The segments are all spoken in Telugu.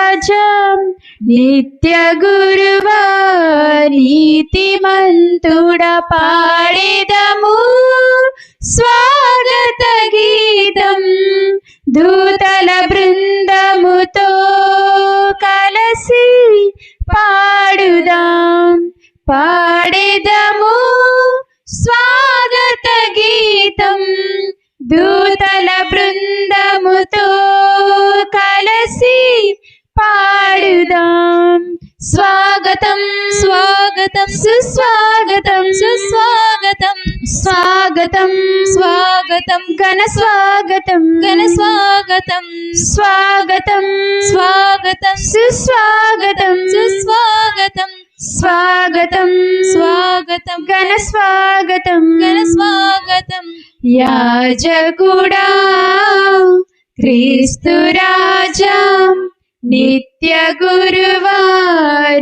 రాజా నిత్య గురువా నీతిమంతుడ పాడేదము స్వాగత గీతం దూతల బృందముతో కలసి పాడుదాం పాడేదము స్వాగత గీతం దూతల బృందముతో కలసి పాడుదాం స్వాగతం స్వాగతం సుస్వాగతం సుస్వాగతం స్వాగతం స్వాగతం ఘన స్వాగతం ఘన స్వాగతం స్వాగతం స్వాగతం సుస్వాగతం సుస్వాగతం స్వాగతం స్వాగతం ఘన స్వాగతం ఘన స్వాగతం యాజకుడా క్రీస్తు రాజా నిత్య గురువా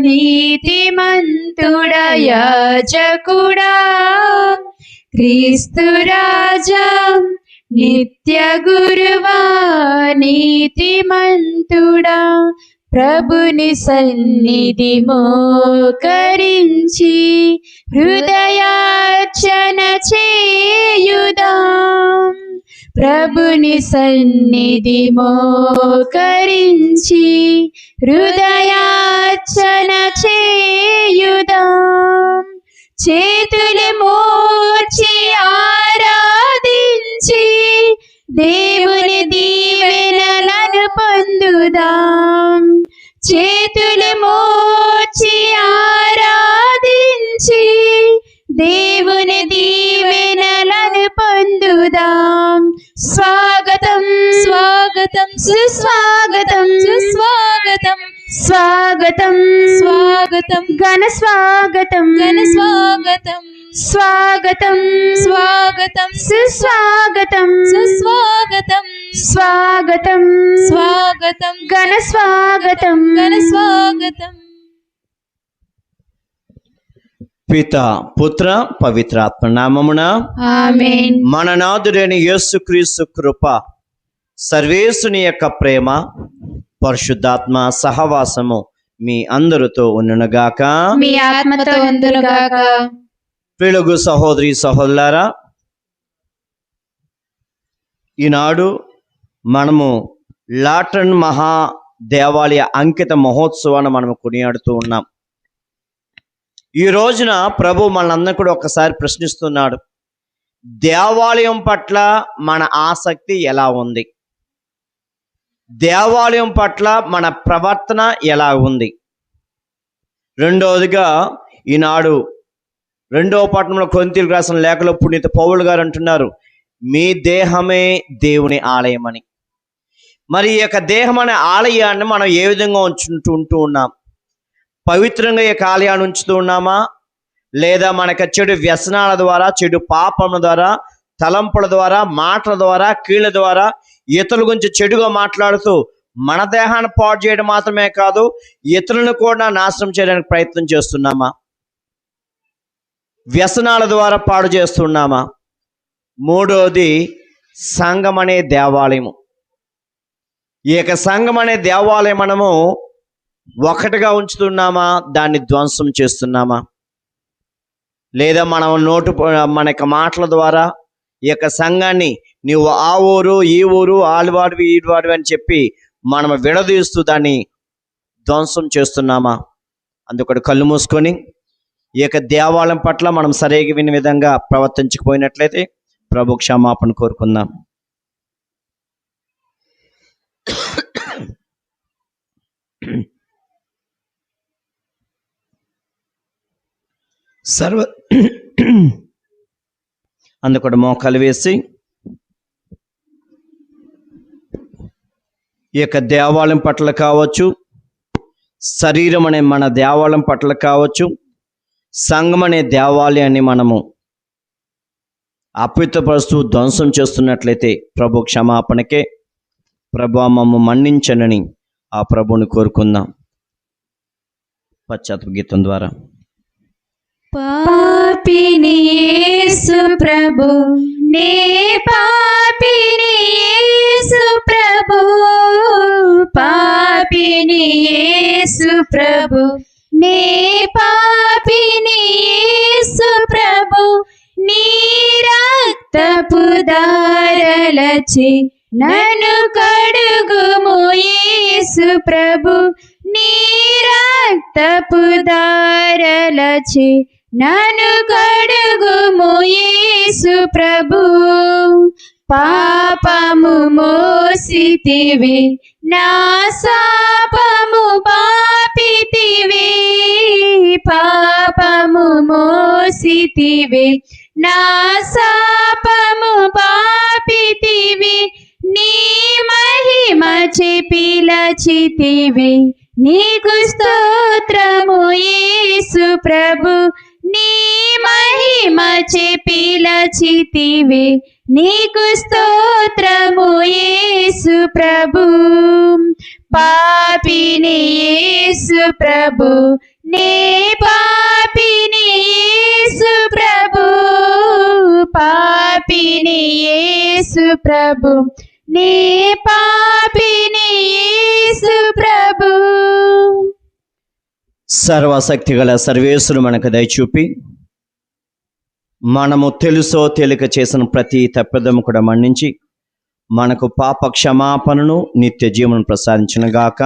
నీతిమంతుడ యాజకుడా క్రీస్తు రాజా నిత్య గురువా నీతిమంతుడా ప్రభుని సన్నిధి మోకరించి హృదయార్చన చేయుదాం ప్రభుని సన్నిధి మోకరించి హృదయార్చన చేయుదాం చేతులు మోర్చి ఆరాధించి దేవుని దీవెనలను పొందుదాం చేతులు మోర్చి ఆరాధించి దేవుని దీవెనలను పొందుదాం స్వాగతం స్వాగతం సుస్వాగతం సుస్వాగతం స్వాగతం స్వాగతం ఘన స్వాగతం ఘన స్వాగతం స్వాగతం స్వాగతం సుస్వాగతం సుస్వాగతం స్వాగతం స్వాగతం ఘన స్వాగతం ఘన స్వాగతం. పిత పుత్ర పవిత్రాత్మ నామమున ఆమేన్. మన నాథుడైన యేసుక్రీస్తు కృప సర్వేశుని యొక్క ప్రేమ పరిశుద్ధాత్మ సహవాసము మీ అందరితో ఉండునుగాక మీ ఆత్మతో ఉండునుగాక. ప్రియులకు సహోదరి సహోదరులారా, ఈనాడు మనము లాటన్ మహా దేవాలయ అంకిత మహోత్సవాన్ని మనము కొనియాడుతూ ఉన్నాం. ఈ రోజున ప్రభు మనందరినీ కూడా ఒకసారి ప్రశ్నిస్తున్నాడు, దేవాలయం పట్ల మన ఆసక్తి ఎలా ఉంది, దేవాలయం పట్ల మన ప్రవర్తన ఎలా ఉంది. రెండవదిగా ఈనాడు 2వ పట్టణంలో కొరింథీయులకు రాసిన లేఖలో పునీత పౌలు గారు అంటున్నారు, మీ దేహమే దేవుని ఆలయం అని. మరి ఈ యొక్క దేహం అనే ఆలయాన్ని మనం ఏ విధంగా ఉంటూ ఉన్నాం? పవిత్రంగా ఈ యొక్క ఆలయాన్ని ఉంచుతూ ఉన్నామా, లేదా మనకు చెడు వ్యసనాల ద్వారా, చెడు పాపముల ద్వారా, తలంపుల ద్వారా, మాటల ద్వారా, కీళ్ళ ద్వారా ఇతరుల గురించి చెడుగా మాట్లాడుతూ మన దేహాన్ని పాడు చేయడం మాత్రమే కాదు, ఇతరులను కూడా నాశనం చేయడానికి ప్రయత్నం చేస్తున్నామా? వ్యసనాల ద్వారా పాడు చేస్తున్నామా? మూడోది సంఘం అనే దేవాలయము. ఈ యొక్క సంఘం అనే దేవాలయం మనము ఒకటిగా ఉంచుతున్నామా, దాన్ని ధ్వంసం చేస్తున్నామా? లేదా మనం మన యొక్క మాటల ద్వారా ఈ యొక్క సంఘాన్ని నువ్వు ఆ ఊరు ఈ ఊరు ఆలువాడివి ఈడువాడివి అని చెప్పి మనం విడదీస్తూ దాన్ని ధ్వంసం చేస్తున్నామా? అందుకని కళ్ళు మూసుకొని ఈ యొక్క దేవాలయం పట్ల మనం సరిగా విని విధంగా ప్రవర్తించకపోయినట్లయితే ప్రభు క్షమాపణ కోరుకుందాం. అందుకని మోకాలు వేసి ఈ యొక్క దేవాలయం పట్ల కావచ్చు, శరీరం అనే మన దేవాలయం పట్ల కావచ్చు, సంఘం అనే దేవాలయాన్ని మనము అపవిత్రపరుస్తూ ధ్వంసం చేస్తున్నట్లయితే ప్రభు క్షమాపణకే ప్రభు మమ్మ మన్నించనని ఆ ప్రభుని కోరుకుందాం పశ్చాత్తాప గీతం ద్వారా. పాపిని యేసు ప్రభు, నే పాపిని యేసు ప్రభు, పాపిని పాపిని యేసు ప్రభు, నే పాపిని యేసు ప్రభు, నీ రక్తపు దారలచే నన్ను కడుగుము యేసు ప్రభు, నీ రక్తపు దారలచే నన్ను కడుగుము యేసు ప్రభు. పాపము మోసితివి, నా శాపము పాపితివి, పాపము మోసితివి, నా శాపము పాపితివి, నీ మహిమ పిలచితివి, నీకు స్తోత్రము యేసు ప్రభు, నీ మహిమ పిలచితివి, నీకు స్తోత్రము యేసు ప్రభు. పాపిని యేసు ప్రభు, నే పాపిని యేసు ప్రభు, పాపిని యేసు ప్రభు, నే పాపిని యేసు ప్రభు. సర్వశక్తిగల సర్వేశ్వరుడు మనకు దయచూపి మనము తెలుసో తెలియక చేసిన ప్రతి తప్పిదము కూడా మన్నించి మనకు పాప క్షమాపణను నిత్య జీవనం ప్రసాదించునుగాక.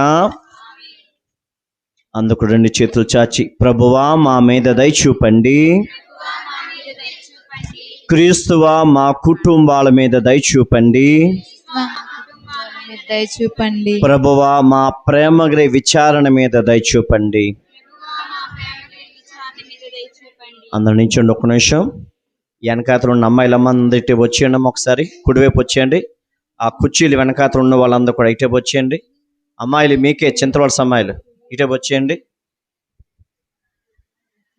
అందుకు రెండు చేతులు చాచి, ప్రభువా మా మీద దయచూపండి, క్రీస్తువా మా కుటుంబాల మీద దయచూపండి, దయచూపండి, ప్రభువా మా ప్రేమగల విచారణ మీద దయచూపండి. అందరి నుంచి ఒక్క నిమిషం వెనకాతలు ఉన్న అమ్మాయిలమ్మందరూ ఇటే వచ్చేయండి, ఒకసారి కుడివైపు వచ్చేయండి. ఆ కుర్చీలు వెనకాతలు ఉన్న వాళ్ళందరూ కూడా ఇటే వచ్చేయండి. అమ్మాయిలు మీకే చింతవలస అమ్మాయిలు ఇటే వచ్చేయండి,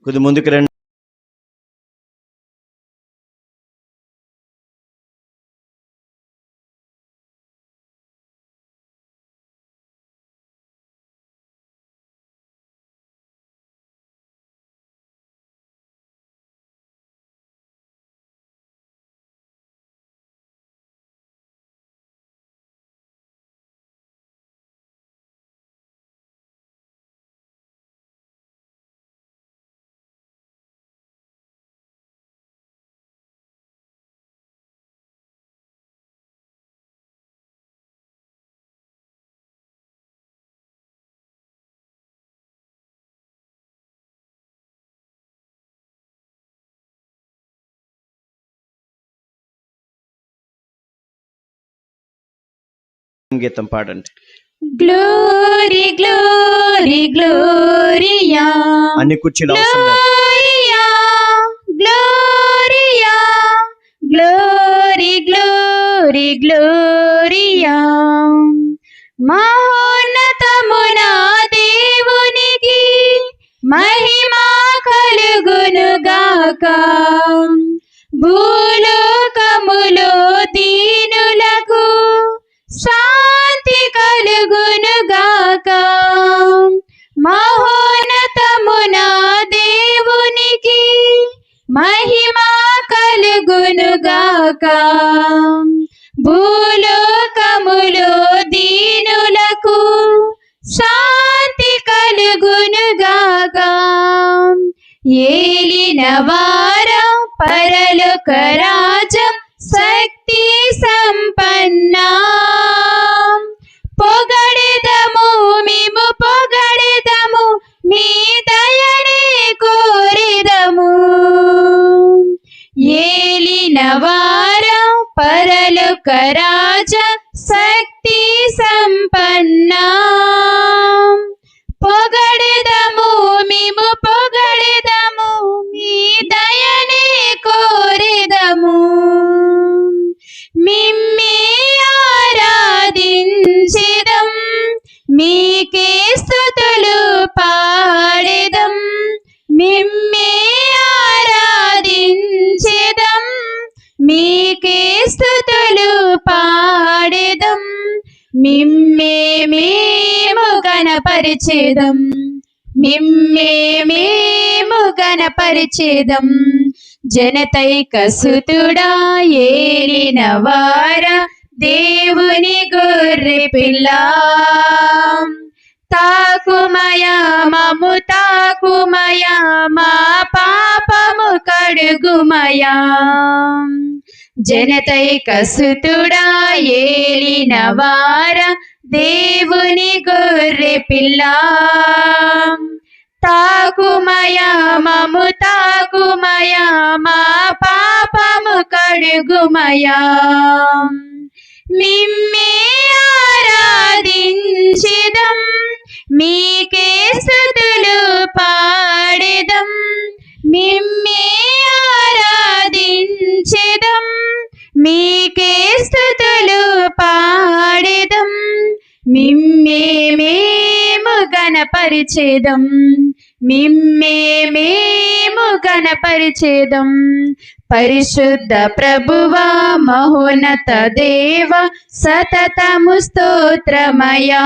కొద్ది ముందుకు రండి. గీతం పాడండి. గ్లోరీ గ్లోరీ గ్లోరియా, అన్ని కుర్చీలు అవసరం లేదు. Gloria Gloria, glory glory Gloria. మహోన్నతమున దేవునికి మహిమా కలుగునుగాక, భూలోకములో దీనులకు శాంతి కలుగునుగాక. మహోన్నతమున దేవునికి మహిమా కలుగునుగాక, భూలోకములో దీనులకు శాంతి కలుగునుగాక. ఏలినవారా పరలోక రాజ్యం శక్తి సంపన్నా, పొగడెదము మేము పొగడెదము, మీ దయనే కోరెదము. ఏలినవారా పరలోక రాజ్య శక్తి సంపన్నా, పొగడెదము మేము పొగడెదము, మీ దయనే కోరెదము. మిమ్మే ఆరాధించెదం, మీకే స్తుతులు పాడెదం, మిమ్మే ఆరాధించెదం, మీకే స్తుతులు పాడెదం, మిమ్మే మేము గణపరిచెదం, మిమ్మే మేము గణపరిచెదం. జనతైక సుతుడా ఏలినవారా దేవుని గొర్రె పిల్ల, తాకుమయా మము తాకుమయా మా పాపము కడుగుమయా జనతైక సుతుడా ఏలిన వార దేవుని గొర్రె పిల్ల తాకుమయా మము తాకుమయా మా పాపము కడుగుమయా మిమ్మే ఆరాధించెదం మీకే స్తుతులు పాడెదం మిమ్మే ఆరాధించెదం మీకే స్తుతులు పాడెదం మిమ్మే మేము గణపరిచెదం మిమ్మే మేము గణపరిచెదం పరిశుద్ధ ప్రభువా మహోన్నత దేవ సతతము స్తోత్రమయా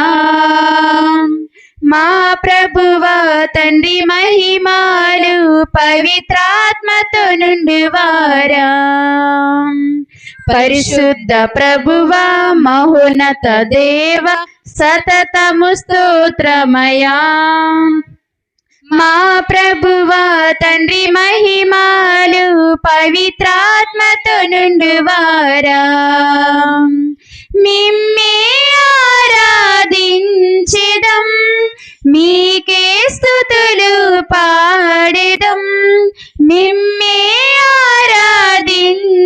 మా ప్రభువా తండ్రి మహిమాలు పవిత్రాత్మతో నుండివారా పరిశుద్ధ ప్రభువా మహోన్నత దేవ సతతము స్తోత్రమయా మా ప్రభువా తండ్రి మహిమాలు పవిత్రాత్మతో నుండివారా మిమ్మే ఆరాధించెదం మీకే స్తుతులు పాడెదం మిమ్మే ఆరాధించెదం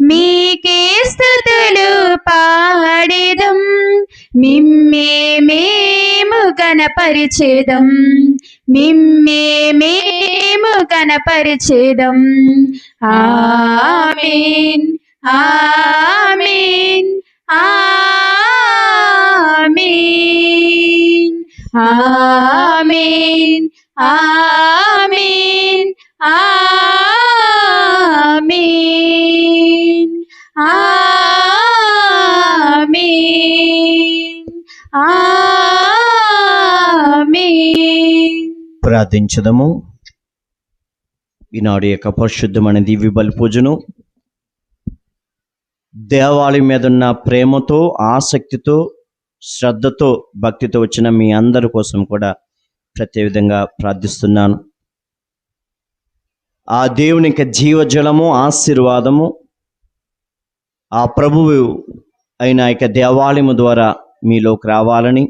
మీకే స్తుతులు పాడెదం మిమ్మే మేము గణపరిచెదం మిమ్మే మేము గణపరిచెదం ఆమేన్ ఆమేన్ ఆమేన్ ఆమేన్ ఆమేన్ ఆమేన్ ఆమేన్ ఆమేన్. ప్రార్థించదము. ఈనాడు యొక్క పరిశుద్ధమైన దివ్య బలి పూజను దేవాలయం మీద ఉన్న ప్రేమతో, ఆసక్తితో, శ్రద్ధతో, భక్తితో వచ్చిన మీ అందరి కోసం కూడా ప్రత్యేకంగా ప్రార్థిస్తున్నాను. ఆ దేవుని యొక్క జీవజలము, ఆశీర్వాదము ఆ ప్రభువు అయిన యొక్క దేవాలయము ద్వారా మీలోకి రావాలని,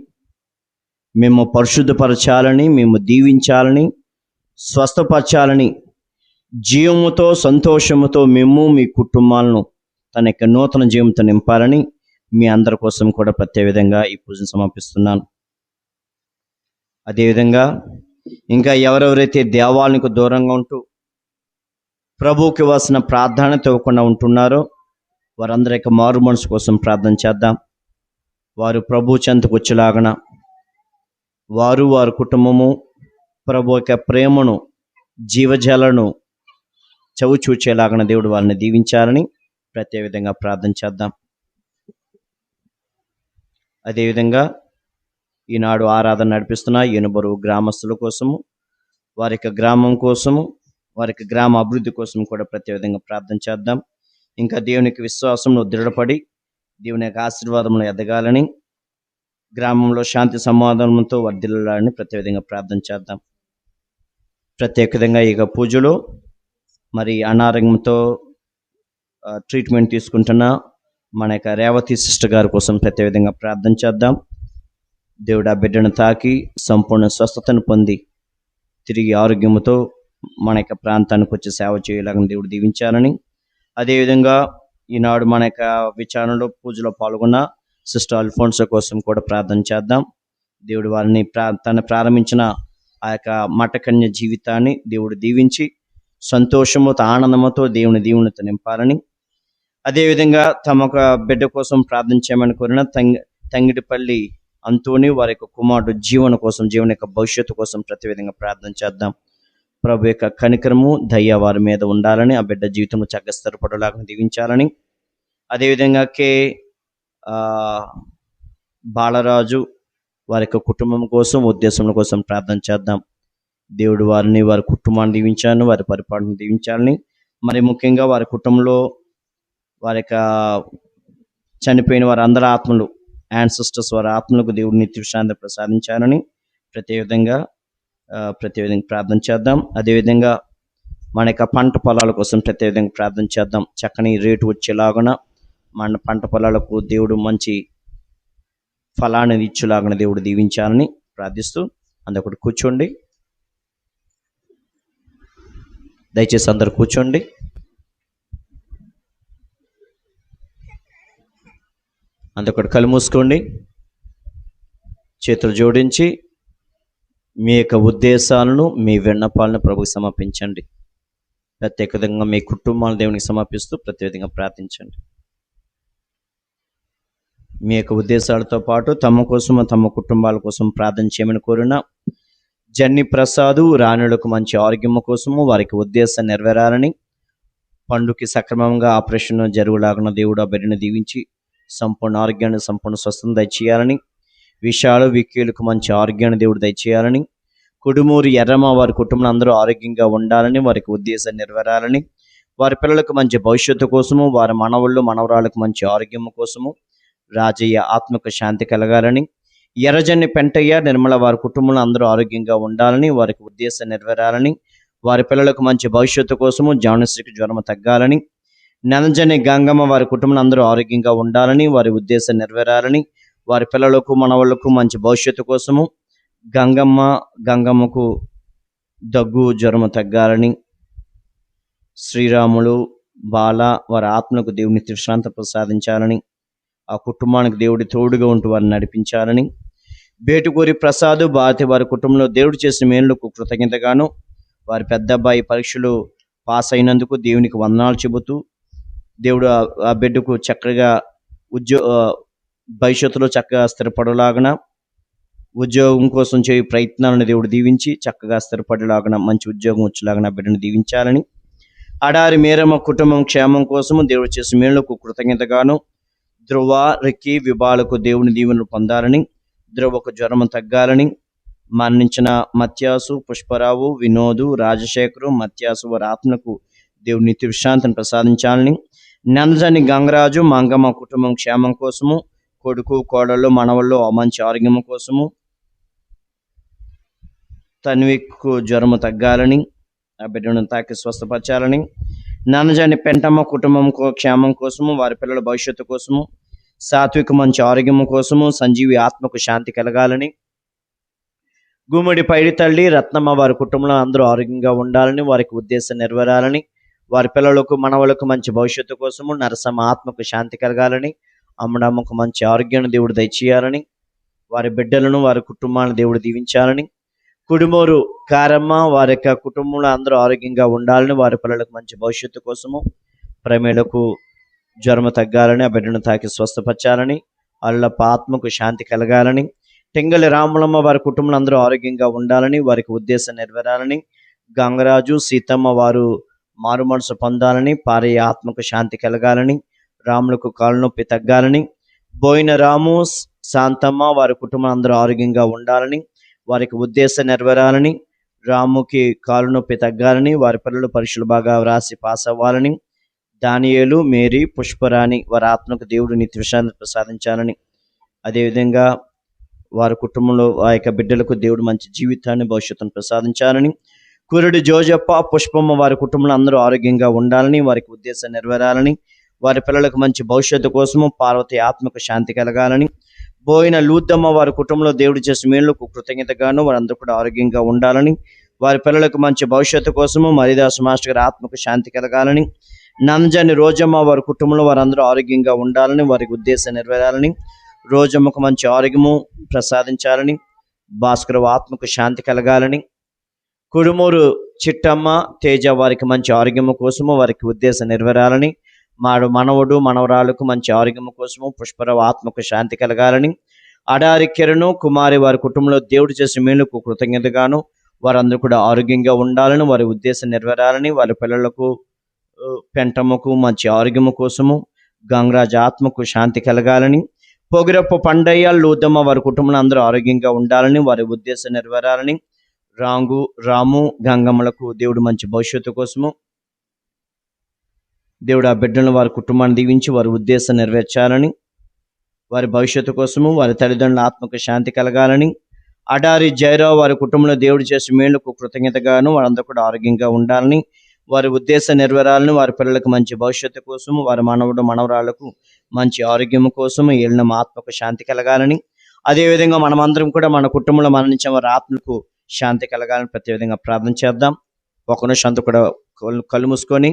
మేము పరిశుద్ధపరచాలని, మేము దీవించాలని, స్వస్థపరచాలని, జీవముతో సంతోషముతో మేము మీ కుటుంబాలను తన యొక్క నూతన జీవంతో నింపాలని మీ అందరి కోసం కూడా ప్రత్యేక విధంగా ఈ పూజను సమర్పిస్తున్నాను. అదేవిధంగా ఇంకా ఎవరెవరైతే దేవాలయానికి దూరంగా ఉంటూ ప్రభువుకి ఇవ్వాల్సిన ప్రాధాన్యత ఇవ్వకుండా ఉంటున్నారో వారందరి యొక్క మారు మనసు కోసం ప్రార్థన చేద్దాం. వారు ప్రభు చెంతకు వచ్చేలాగన, వారు వారి కుటుంబము ప్రభు యొక్క ప్రేమను, జీవజలను చవి చూచేలాగన దేవుడు వారిని దీవించాలని ప్రత్యేక విధంగా ప్రార్థన చేద్దాం. అదేవిధంగా ఈనాడు ఆరాధన నడిపిస్తున్న ఎనుబరు గ్రామస్తుల కోసము, వారి యొక్క గ్రామం కోసము, వారి యొక్క గ్రామ అభివృద్ధి కోసం కూడా ప్రత్యేక విధంగా ప్రార్థన చేద్దాం. ఇంకా దేవునికి విశ్వాసంలో దృఢపడి దేవుని యొక్క ఆశీర్వాదంలో ఎదగాలని, గ్రామంలో శాంతి సమాధానంతో వర్ధిల్లాలని ప్రత్యేక విధంగా ప్రార్థన చేద్దాం. ప్రత్యేక విధంగా ఇక పూజలో మరి అనారోగ్యంతో ట్రీట్మెంట్ తీసుకుంటున్న మన యొక్క రేవతి సిస్టర్ గారి కోసం ప్రత్యేక విధంగా ప్రార్థన చేద్దాం. దేవుడు ఆ బిడ్డను తాకి సంపూర్ణ స్వస్థతను పొంది తిరిగి ఆరోగ్యంతో మన యొక్క ప్రాంతానికి వచ్చి సేవ చేయలాగా దేవుడు దీవించాలని, అదేవిధంగా ఈనాడు మన యొక్క విచారణలో పూజలో పాల్గొన్న సిస్టర్ అల్ఫోన్సో కోసం కూడా ప్రార్థన చేద్దాం. దేవుడు వారిని తను ప్రారంభించిన ఆ యొక్క మఠకన్య జీవితాన్ని దేవుడు దీవించి సంతోషముతో, ఆనందముతో దేవుని దీవునితో నింపాలని, అదేవిధంగా తమ ఒక బిడ్డ కోసం ప్రార్థన చేయమని కోరిన తంగిడిపల్లి అంతోని వారి యొక్క కుమారుడు జీవన కోసం, జీవన యొక్క భవిష్యత్తు కోసం ప్రతి విధంగా ప్రార్థన చేద్దాం. ప్రభు యొక్క కనికరము, దయ వారి మీద ఉండాలని, ఆ బిడ్డ జీవితంలో చక్కగా స్థిరపడేలాగా దీవించాలని, అదేవిధంగా బాలరాజు వారి యొక్క కుటుంబం కోసం, ఉద్దేశం కోసం ప్రార్థన చేద్దాం. దేవుడు వారిని, వారి కుటుంబాన్ని దీవించాలని, వారి పరిపాలన దీవించాలని, మరి ముఖ్యంగా వారి కుటుంబంలో వారి యొక్క చనిపోయిన వారి అందరి ఆత్మలు అండ్ సిస్టర్స్ వారి ఆత్మలకు దేవుడు నిత్య విశ్రాంతి ప్రసాదించాలని ప్రత్యేకంగా ప్రార్థన చేద్దాం. అదేవిధంగా మన యొక్క పంట పొలాల కోసం ప్రత్యేకంగా ప్రార్థన చేద్దాం. చక్కని రేటు వచ్చేలాగున మన పంట పొలాలకు దేవుడు మంచి ఫలాన్ని ఇచ్చేలాగున దేవుడు దీవించాలని ప్రార్థిస్తూ అందరూ కూర్చోండి. దయచేసి అందరు కూర్చోండి. అందరూ కళ్ళు మూసుకోండి. చేతులు జోడించి మీ యొక్క ఉద్దేశాలను, మీ విన్నపాలను ప్రభుకి సమర్పించండి. ప్రత్యేకంగా మీ కుటుంబాలను దేవునికి సమర్పిస్తూ ప్రత్యేకంగా ప్రార్థించండి. మీ యొక్క ఉద్దేశాలతో పాటు తమ కోసం, తమ కుటుంబాల కోసం ప్రార్థన చేయమని కోరిన జన్ని ప్రసాదు రాణులకు మంచి ఆరోగ్యం కోసము, వారికి ఉద్దేశం నెరవేరాలని, పండుకి సక్రమంగా ఆపరేషన్ జరుగులాగిన దేవుడు ఆ బిడ్డను దీవించి సంపూర్ణ ఆరోగ్యాన్ని, సంపూర్ణ స్వస్థత దయచేయాలని, విషయాలు విక్కీలకు మంచి ఆరోగ్యాన్ని దేవుడు దయచేయాలని, కుడుమూరు ఎర్రమ్మ వారి కుటుంబం అందరూ ఆరోగ్యంగా ఉండాలని, వారికి ఉద్దేశం నెరవేరాలని, వారి పిల్లలకు మంచి భవిష్యత్తు కోసము, వారి మనవళ్ళు మనవరాలకు మంచి ఆరోగ్యం కోసము, రాజయ్య ఆత్మకు శాంతి కలగాలని, ఎర్రజన్ని పెంటయ్య నిర్మల వారి కుటుంబంలో అందరూ ఆరోగ్యంగా ఉండాలని, వారికి ఉద్దేశం నెరవేరాలని, వారి పిల్లలకు మంచి భవిష్యత్తు కోసము, జానశ్రీకి జ్వరం తగ్గాలని, ననజని గంగమ్మ వారి కుటుంబంలో అందరూ ఆరోగ్యంగా ఉండాలని, వారి ఉద్దేశం నెరవేరాలని, వారి పిల్లలకు మనవాళ్లకు మంచి భవిష్యత్తు కోసము, గంగమ్మకు దగ్గు జ్వరం తగ్గాలని, శ్రీరాములు బాల వారి ఆత్మకు దేవుని విశ్రాంతి ప్రసాదించాలని, ఆ కుటుంబానికి దేవుడి తోడుగా ఉంటూ వారిని నడిపించాలని, బేటుకూరి ప్రసాద్ భారతి వారి కుటుంబంలో దేవుడు చేసిన మేలుకు కృతజ్ఞతగాను, వారి పెద్ద అబ్బాయి పరీక్షలు పాస్ అయినందుకు దేవునికి వందనాలు చెబుతూ, దేవుడు ఆ బిడ్డకు చక్కగా భవిష్యత్తులో చక్కగా స్థిరపడలాగన, ఉద్యోగం కోసం చేయ ప్రయత్నాలను దేవుడు దీవించి చక్కగా స్థిరపడేలాగన, మంచి ఉద్యోగం వచ్చేలాగా బిడ్డను దీవించాలని, అడారి మేరమ్మ కుటుంబం క్షేమం కోసము దేవుడు చేసిన మేలుకు కృతజ్ఞతగాను, ధ్రువ రిక్కి విభాలకు దేవుని దీవెనలు పొందాలని, ధ్రువకు జ్వరం తగ్గాలని, మరణించిన మత్యాసు, పుష్పరావు, వినోదు, రాజశేఖరు, మత్యాసు వారి ఆత్మకు దేవుని నిత్య విశ్రాంతిని ప్రసాదించాలని, నందజని గంగరాజు మంగమ్మ కుటుంబం క్షేమం కోసము, కొడుకు కోడళ్ళు మనవళ్ళు మంచి ఆరోగ్యం కోసము, తన్వికు జ్వరము తగ్గాలని, ఆ బిడ్డను తాకి స్వస్థపరచాలని, నాన్నజాని పెంటమ్మ కుటుంబం క్షేమం కోసము, వారి పిల్లల భవిష్యత్తు కోసము, సాత్విక మంచి ఆరోగ్యం కోసము, సంజీవి ఆత్మకు శాంతి కలగాలని, గుమ్మడి పైడి తల్లి రత్నమ్మ వారి కుటుంబంలో అందరూ ఆరోగ్యంగా ఉండాలని, వారికి ఉద్దేశం నెరవేరాలని, వారి పిల్లలకు మనవలకు మంచి భవిష్యత్తు కోసము, నరసమ్మ ఆత్మకు శాంతి కలగాలని, అమ్మడమ్మకు మంచి ఆరోగ్యాన్ని దేవుడు దయచేయాలని, వారి బిడ్డలను వారి కుటుంబాలను దేవుడు దీవించాలని, కుడుమూరు కారమ్మ వారి యొక్క కుటుంబంలో అందరూ ఆరోగ్యంగా ఉండాలని, వారి పిల్లలకు మంచి భవిష్యత్తు కోసము, ప్రమేలకు జ్వరము తగ్గాలని, ఆ బిడ్డను తాకి స్వస్థపరచాలని, అల్లప్ప ఆత్మకు శాంతి కలగాలని, టెంగలి రాములమ్మ వారి కుటుంబంలో అందరూ ఆరోగ్యంగా ఉండాలని, వారికి ఉద్దేశం నెరవేరాలని, గంగరాజు సీతమ్మ వారు మారు మనసు పొందాలని, పారయ్య ఆత్మకు శాంతి కలగాలని, రాములకు కాలు నొప్పి తగ్గాలని, బోయిన రాము శాంతమ్మ వారి కుటుంబం అందరూ ఆరోగ్యంగా ఉండాలని, వారికి ఉద్దేశం నెరవేరాలని, రాముకి కాలు నొప్పి తగ్గాలని, వారి పిల్లలు పరీక్షలు బాగా వ్రాసి పాస్ అవ్వాలని, దానియేలు, మేరీ, పుష్పరాణి వారి ఆత్మకు దేవుడు నిత్య విశ్రాంతి ప్రసాదించాలని, అదేవిధంగా వారి కుటుంబంలో ఆ యొక్క బిడ్డలకు దేవుడు మంచి జీవితాన్ని భవిష్యత్తును ప్రసాదించాలని, కురుడి జోజప్ప పుష్పమ్మ వారి కుటుంబంలో అందరూ ఆరోగ్యంగా ఉండాలని, వారికి ఉద్దేశం నెరవేరాలని, వారి పిల్లలకు మంచి భవిష్యత్తు కోసము, పార్వతి ఆత్మకు శాంతి కలగాలని, బోయిన లూద్దమ్మ వారి కుటుంబంలో దేవుడు చేసిన మేలుకు కృతజ్ఞతగాను, వారందరూ కూడా ఆరోగ్యంగా ఉండాలని, వారి పిల్లలకు మంచి భవిష్యత్తు కోసము, మరిదాసు మాస్టర్ గారి ఆత్మకు శాంతి కలగాలని, నంజని రోజమ్మ వారి కుటుంబంలో వారందరూ ఆరోగ్యంగా ఉండాలని, వారికి ఉద్దేశం నెరవేరాలని, రోజమ్మకు మంచి ఆరోగ్యము ప్రసాదించాలని, భాస్కర్ ఆత్మకు శాంతి కలగాలని, కుడుమూరు చిట్టమ్మ తేజ వారికి మంచి ఆరోగ్యము కోసము, వారికి ఉద్దేశం నెరవేరాలని, మనవడు మనవరాలకు మంచి ఆరోగ్యం కోసము, పుష్పరావు ఆత్మకు శాంతి కలగాలని, అడారి కిరణు కుమారి వారి కుటుంబంలో దేవుడు చేసిన మేలుకు కృతజ్ఞతగాను, వారందరూ కూడా ఆరోగ్యంగా ఉండాలని, వారి ఉద్దేశం నెరవేరాలని, వారి పిల్లలకు పెంటమ్మకు మంచి ఆరోగ్యం కోసము, గంగరాజు ఆత్మకు శాంతి కలగాలని, పొగిరప్ప పండయ్య లూదమ్మ వారి కుటుంబంలో అందరూ ఆరోగ్యంగా ఉండాలని, వారి ఉద్దేశం నెరవేరాలని, రాము గంగమ్మలకు దేవుడు మంచి భవిష్యత్తు కోసము, దేవుడు ఆ బిడ్డలను వారి కుటుంబాన్ని దీవించి వారి ఉద్దేశం నెరవేర్చాలని, వారి భవిష్యత్తు కోసము, వారి తల్లిదండ్రుల ఆత్మకు శాంతి కలగాలని, అడారి జయరావు వారి కుటుంబంలో దేవుడు చేసే మేళ్లకు కృతజ్ఞతగాను వారందరూ కూడా ఆరోగ్యంగా ఉండాలని, వారి ఉద్దేశం నెరవేరాలని, వారి పిల్లలకు మంచి భవిష్యత్తు కోసము, వారి మనవడు మనవరాళ్లకు మంచి ఆరోగ్యం కోసము, ఏలిన ఆత్మకు శాంతి కలగాలని, అదేవిధంగా మనమందరం కూడా మన కుటుంబంలో మరణించిన వారి ఆత్మకు శాంతి కలగాలని ప్రతి విధంగా ప్రార్థన చేద్దాం. ఒక నిమిషం కూడా కళ్ళు మూసుకొని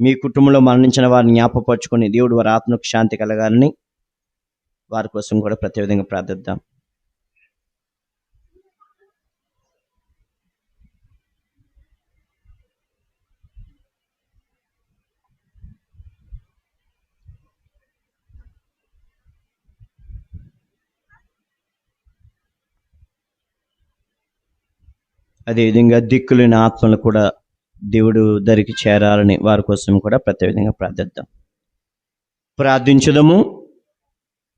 మీ కుటుంబంలో మరణించిన వారిని జ్ఞాపకపరుచుకొని దేవుడు వారి ఆత్మకు శాంతి కలగాలని వారి కోసం కూడా ప్రతి విధంగా ప్రార్థిద్దాం. అదేవిధంగా దిక్కులేని ఆత్మలు కూడా దేవుడు దరికి చేరాలని వారి కోసం కూడా ప్రతి విధంగా ప్రార్థిద్దాం. ప్రార్థించుదము.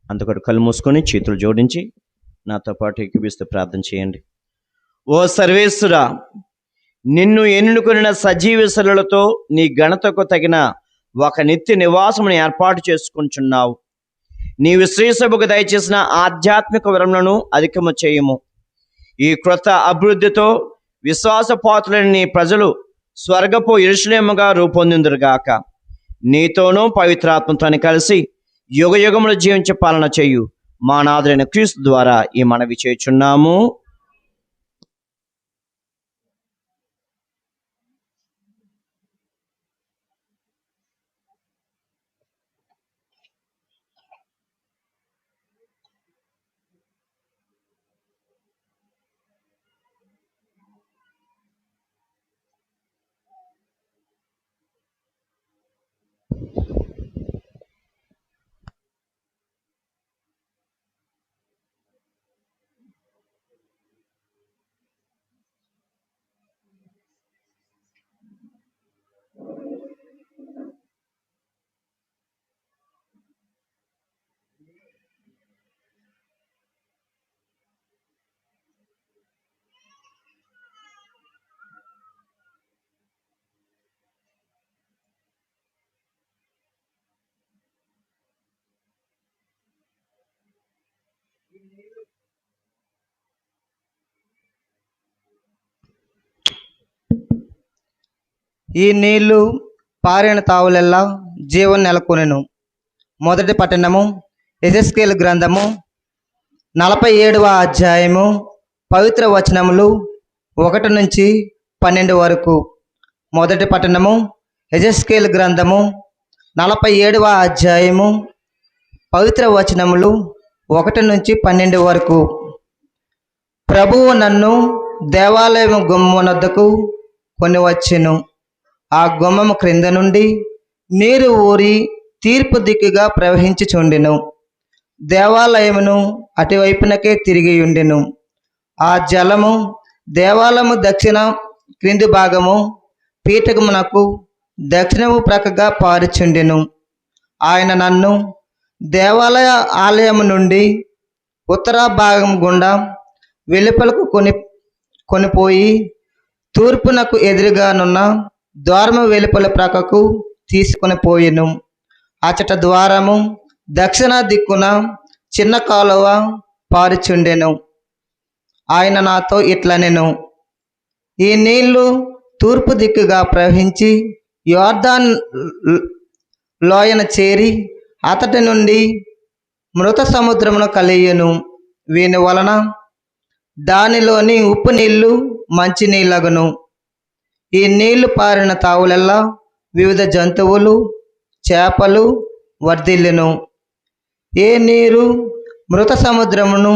అంతకొడు కళ్ళు మూసుకొని చేతులు జోడించి నాతో పాటు ఎక్కిపిస్తూ ప్రార్థన చేయండి. ఓ సర్వేశ్వరా, నిన్ను ఎన్నుకొనిన సజీవసులతో నీ ఘనతకు తగిన ఒక నిత్య నివాసమును ఏర్పాటు చేసుకుంటున్నావు. నీవు శ్రీ సభకు దయచేసిన ఆధ్యాత్మిక వరములను అధికము చేయము. ఈ క్రొత్త అభివృద్ధితో విశ్వాసపాత్రులైన నీ ప్రజలు స్వర్గపు యెరూషలేముగా రూపొందిందురుగాక. నీతోనూ పవిత్రాత్మతోని కలిసి యుగ యుగములు జీవించి పాలన చేయు మా నాథుడైన క్రీస్తు ద్వారా ఈ మనవి చేయుచున్నాము. ఈ నీళ్లు పారిన తావులెల్లా జీవం నెలకొనెను. మొదటి పట్టణము యెహెజ్కేలు గ్రంథము 47వ అధ్యాయము పవిత్ర వచనములు 1 నుంచి 12 వరకు. మొదటి పట్టణము యెహెజ్కేలు గ్రంథము 47వ అధ్యాయము పవిత్ర వచనములు 1 నుంచి 12 వరకు. ప్రభువు నన్ను దేవాలయము గుమ్మమునొద్దకు కొని వచ్చెను. ఆ గుమ్మము క్రింద నుండి నీరు ఊరి తూర్పు దిక్కుగా ప్రవహించుచుండెను. దేవాలయమును అటువైపునకే తిరిగి ఉండెను. ఆ జలము దేవాలయము దక్షిణ క్రింది భాగము పీఠకమునకు దక్షిణము ప్రక్కగా పారుచుండెను. ఆయన నన్ను దేవాలయ ఆలయము నుండి ఉత్తర భాగం గుండా వెలుపలకు కొనిపోయి తూర్పునకు ఎదురుగానున్న ద్వారము వెలుపల ప్రక్కకు తీసుకొని పోయెను. అచట ద్వారము దక్షిణ దిక్కున చిన్న కాలువ పారుచుండెను. ఆయన నాతో ఇట్లనెను, ఈ నీళ్లు తూర్పు దిక్కుగా ప్రవహించి యోర్దాను లోయన చేరి అతడి నుండి మృత సముద్రమును కలియును. వీని వలన దానిలోని ఉప్పు నీళ్లు మంచి నీళ్ళగును. ఈ నీళ్లు పారిన తావులెల్లా వివిధ జంతువులు చేపలు వర్ధిల్లును. ఏ నీరు మృత సముద్రమును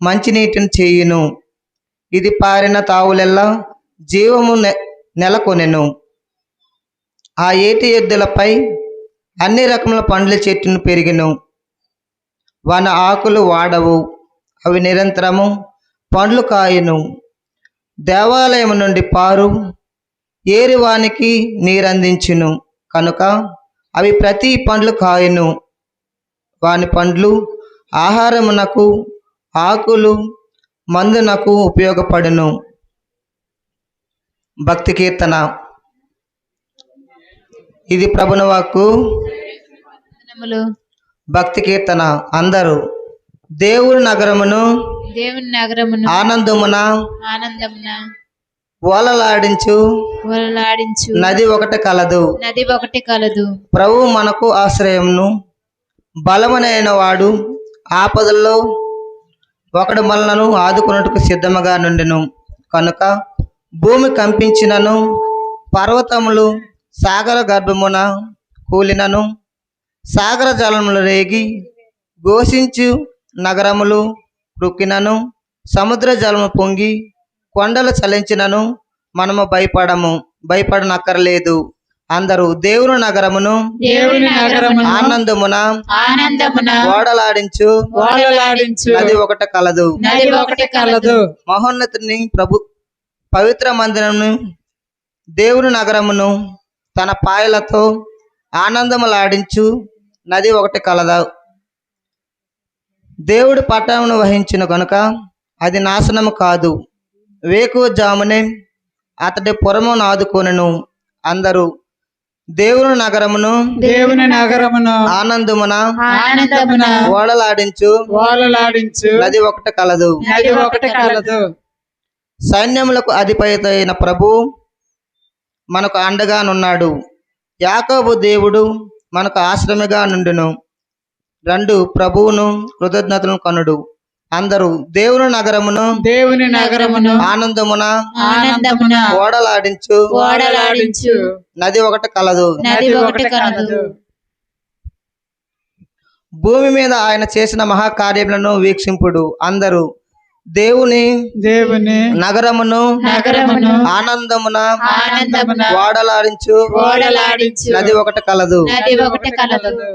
మంచినీటిని చేయును. ఇది పారిన తావులెల్లా జీవము నెలకొనెను. ఆ ఏటి ఎద్దులపై అన్ని రకముల పండ్ల చెట్టును పెరిగెను. వాని ఆకులు వాడవు, అవి నిరంతరము పండ్లు కాయును. దేవాలయం నుండి పారు ఏరివానికి నీరందించును కనుక అవి ప్రతి పండ్లు కాయును. వాని పండ్లు ఆహారమునకు, ఆకులు మందునకు ఉపయోగపడును. భక్తి కీర్తన. ఇది ప్రభుని వాక్కు. భక్తి కీర్తన. అందరూ దేవుని నగరమును దేవుని నగరమును ఆనందమున ఆనందమున ఓలలాడించు ఓలలాడించు నది ఒకటి కలదు. నది ఒకటి కలదు. ప్రభువు మనకు ఆశ్రయమును బలమునైన వాడు. ఆపదల్లో ఒకడు మనలను ఆదుకున్నట్టుకు సిద్ధముగా నుండెను. కనుక భూమి కంపించినను, పర్వతములు సాగర గర్భమున కూలినను, సాగర జలములు రేగి ఘోషించు నగరములు రుక్కినను, సముద్ర జలము పొంగి కొండలు చలించినను మనము భయపడనక్కర్లేదు. అందరూ దేవుని నగరమును దేవుని నగరమును ఆనందమున ఆనందమున ఓడలాడించు ఓలలాడించు నది ఒకటి కలదు. నది ఒకటి కలదు. మహోన్నతుని పవిత్ర మందిరమును దేవుని నగరమును తన పాయలతో ఆనందములాడించు నది ఒకటి కలదు. దేవుడు పట్టణమును వహించిన కనుక అది నాశనము కాదు. వేకువజామునే అతడి పురమును ఆదుకొనెను. అందరూ దేవుని నగరమును ఆనందమున ఆనందమున ఓడలాడించు నది ఒకటి కలదు. నది ఒకటి కలదు. సైన్యములకు అధిపతి అయిన ప్రభు మనకు అండగానున్నాడు. యాకోబు దేవుడు మనకు ఆశ్రమగా నుండును. రెండు ప్రభువును కృతజ్ఞతలను కనుడు. అందరూ దేవుని నగరమును ఆనందమున ఆనందమున ఓడలాడించు ఓడలాడించు నది ఒకటి కలదు. నది ఒకటి కలదు. భూమి మీద ఆయన చేసిన మహాకార్యములను వీక్షింపుడు. అందరూ దేవుని నగరమును ఆనందమున ఓడలాడించు నది ఒకటి కలదు. నది ఒకటి కలదు.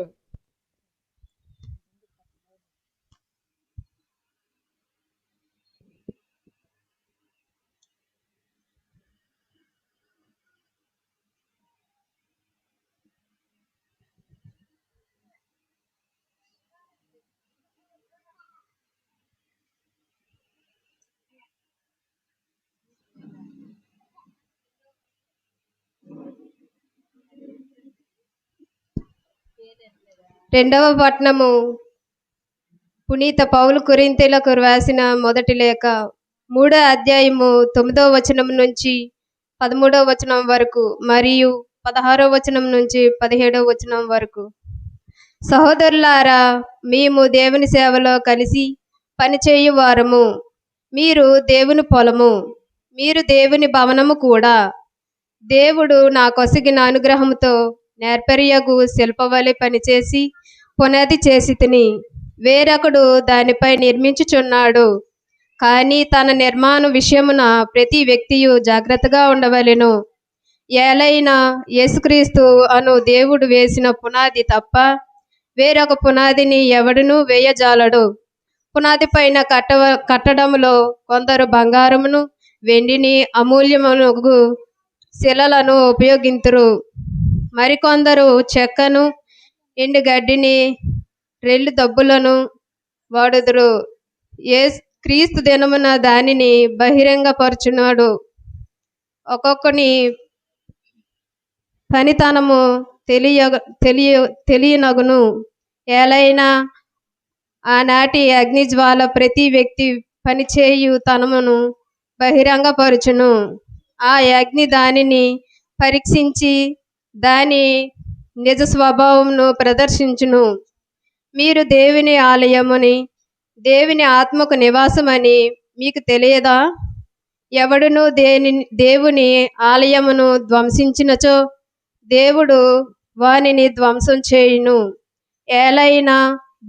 రెండవ పట్టణము పునీత పౌలు కొరింథీయులకు రాసిన మొదటి లేఖ 3వ అధ్యాయము 9వ వచనం నుంచి 13వ వచనం వరకు మరియు 16వ వచనం నుంచి 17వ వచనం వరకు. సహోదరులారా, మేము దేవుని సేవలో కలిసి పనిచేయు వారము. మీరు దేవుని పొలము, మీరు దేవుని భవనము కూడా. దేవుడు నా కొసగిన అనుగ్రహముతో నేర్పరియగు శిల్పవలె పనిచేసి పునాది చేసి తిని, వేరొకడు దానిపై నిర్మించుచున్నాడు. కానీ తన నిర్మాణ విషయమున ప్రతి వ్యక్తియు జాగ్రత్తగా ఉండవలెను. ఏలైనా యేసుక్రీస్తు అను దేవుడు వేసిన పునాది తప్ప వేరొక పునాదిని ఎవడునూ వేయజాలడు. పునాది పైన కట్టడములో కొందరు బంగారమును వెండిని అమూల్యమునగు శిలలను ఉపయోగింతురు. మరికొందరు చెక్కను ఎండుగడ్డిని రెల్లు దబ్బులను వాడుదురు. క్రీస్తు దినమున దానిని బహిరంగపరచున్నాడు. ఒక్కొక్కని పనితనము తెలియనగును. ఏలైనా ఆనాటి అగ్నిజ్వాల ప్రతి వ్యక్తి పనిచేయు తనమును బహిరంగపరచును. ఆ అగ్ని దానిని పరీక్షించి దాని నిజ స్వభావమును ప్రదర్శించును. మీరు దేవుని ఆలయముని, దేవుని ఆత్మకు నివాసమని మీకు తెలియదా? ఎవడును దేవుని ఆలయమును ధ్వంసించినచో దేవుడు వానిని ధ్వంసం చేయును. ఏలైనా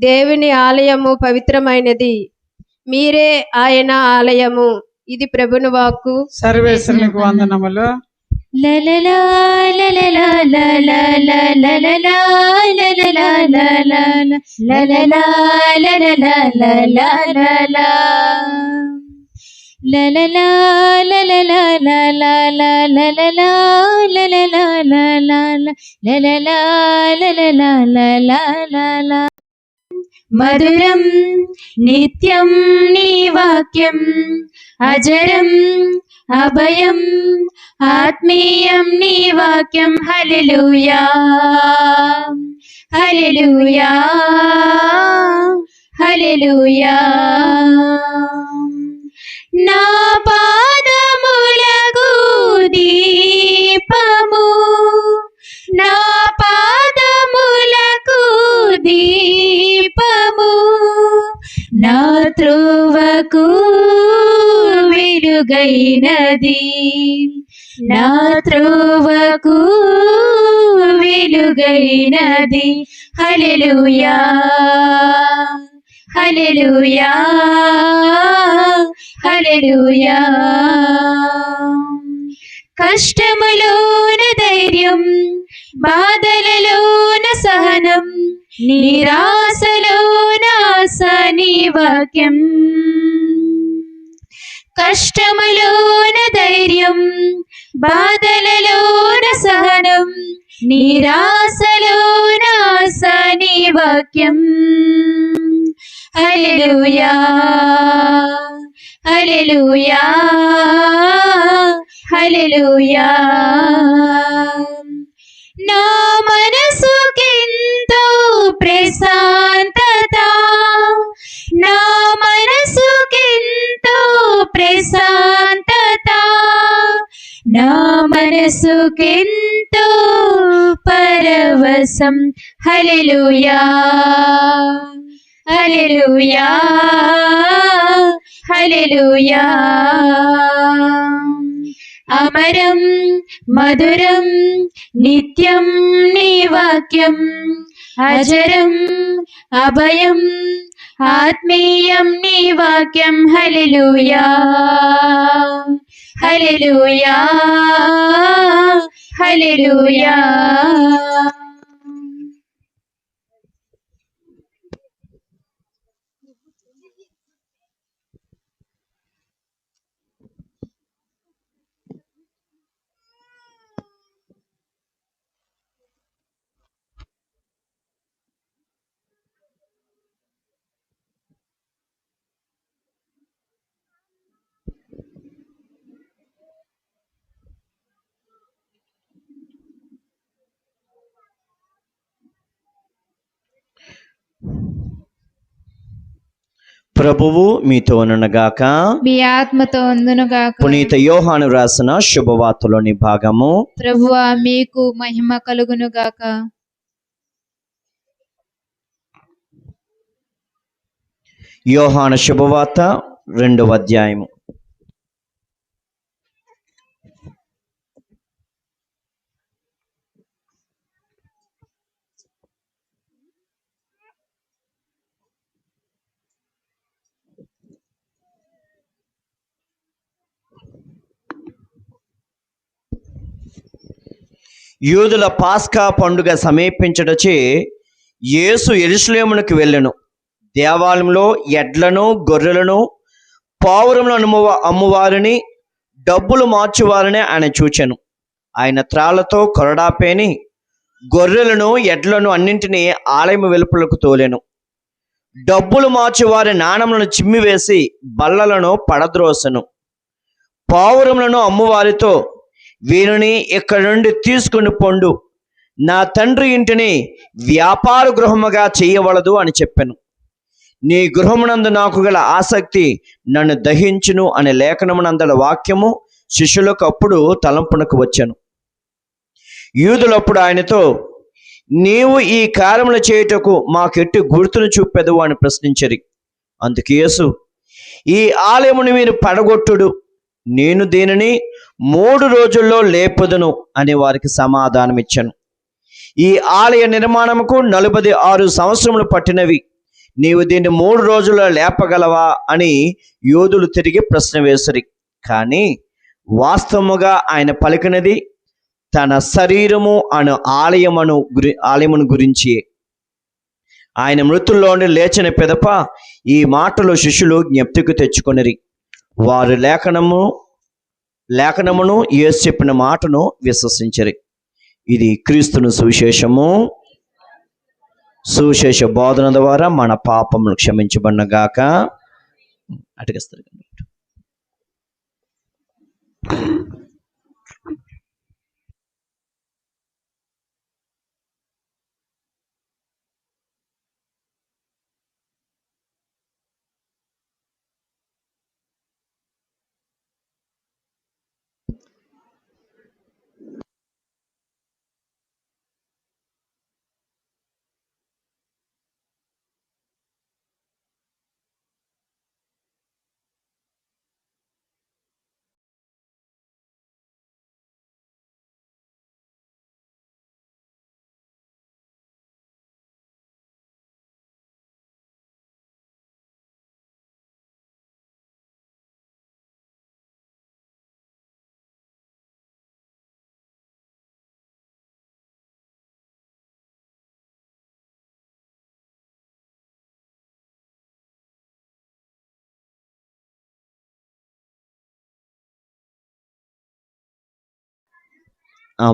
దేవుని ఆలయము పవిత్రమైనది, మీరే ఆయన ఆలయము. ఇది ప్రభుని వాక్కు. సర్వేశ్వరునికి వందనములు. లలలా లలలా లలలా లలలా లలలా లలలా లలలా లలలా లలలా లలలా లలలా లలలా లలలా లలలా లలలా లలలా లలలా. మధురం నిత్యం నీ వాక్యం, అజరం అభయం ఆత్మీయం నీ వాక్యం హల్లెలూయా హల్లెలూయా హల్లెలూయా. నా పాదములకు దీపము, నా పాదములకు దీపము, నా త్రోవకు వెలుగైనది, నా త్రోవకు వెలుగైనది. హల్లెలూయా హల్లెలూయా హల్లెలూయా. కష్టములోన ధైర్యం, బాధలలోన సహనం, నిరాశలోన ఆశ నీ వాక్యం. కష్టములోన ధైర్యం, బాధలలోన సహనం, నిరాశలోన ఆశ నీ వాక్యం. హల్లెలూయా హల్లెలూయా హల్లెలూయా. నా మనసుకెంతో ప్రశాంతత, నా మనసుకెంతో ప్రశాంతత, నా మనసుకెంతో పరవశం. హల్లెలూయా హల్లెలూయా హల్లెలూయా. అమరం మధురం నిత్యం నీ వాక్యం, అజరం అభయం ఆత్మీయం నీ వాక్యం. హల్లెలూయా హల్లెలూయా హల్లెలూయా. ప్రభువు మీతో ఉండగాక, మీ ఆత్మతో ఉందునుగాక. పునీత యోహాను రాసిన శుభవార్తలోని భాగము. ప్రభువా మీకు మహిమ కలుగునుగాక. యోహాను శుభవార్త 2వ అధ్యాయము. యూదుల పాస్కా పండుగ సమీపించడచే యేసు యెరూషలేమునకు వెళ్ళెను. దేవాలయంలో ఎడ్లను గొర్రెలను పావురములను అమ్మువారిని డబ్బులు మార్చువారిని ఆయన చూచెను. ఆయన త్రాళ్లతో కొరడాపేని గొర్రెలను ఎడ్లను అన్నింటినీ ఆలయం వెలుపలకు తోలెను. డబ్బులు మార్చువారి నాణములను చిమ్మివేసి బల్లలను పడద్రోసెను. పావురములను అమ్మువారితో, వీరిని ఇక్కడి నుండి తీసుకుని పొండు, నా తండ్రి ఇంటిని వ్యాపార గృహముగా చేయవలదు అని చెప్పాను. నీ గృహమునందు నాకు గల ఆసక్తి నన్ను దహించును అనే లేఖనమునందల వాక్యము శిష్యులకు అప్పుడు తలంపునకు వచ్చాను. యూదులప్పుడు ఆయనతో, నీవు ఈ కార్యములు చేయుటకు మాకెట్టి గుర్తును చూపెదవు అని ప్రశ్నించరి. అందుకు యేసు, ఈ ఆలయమును మీరు పడగొట్టుడు, నేను దీనిని 3 రోజుల్లో లేపుదును అని వారికి సమాధానం ఇచ్చాను. ఈ ఆలయ నిర్మాణముకు 46 సంవత్సరములు పట్టినవి, నీవు దీన్ని 3 రోజుల్లో లేపగలవా అని యూదులు తిరిగి ప్రశ్న వేసిరి. కానీ వాస్తవముగా ఆయన పలికినది తన శరీరము అను ఆలయమును గురించి. ఆయన మృతుల్లోని లేచిన పిదప ఈ మాటలు శిష్యులు జ్ఞప్తికి తెచ్చుకొనిరి. వారు లేఖనమును యేసు చెప్పిన మాటను విశ్వసించరి. ఇది క్రీస్తును సువిశేషము. సువిశేష బోధన ద్వారా మన పాపములు క్షమించబడినగాక. అటుగస్తారు.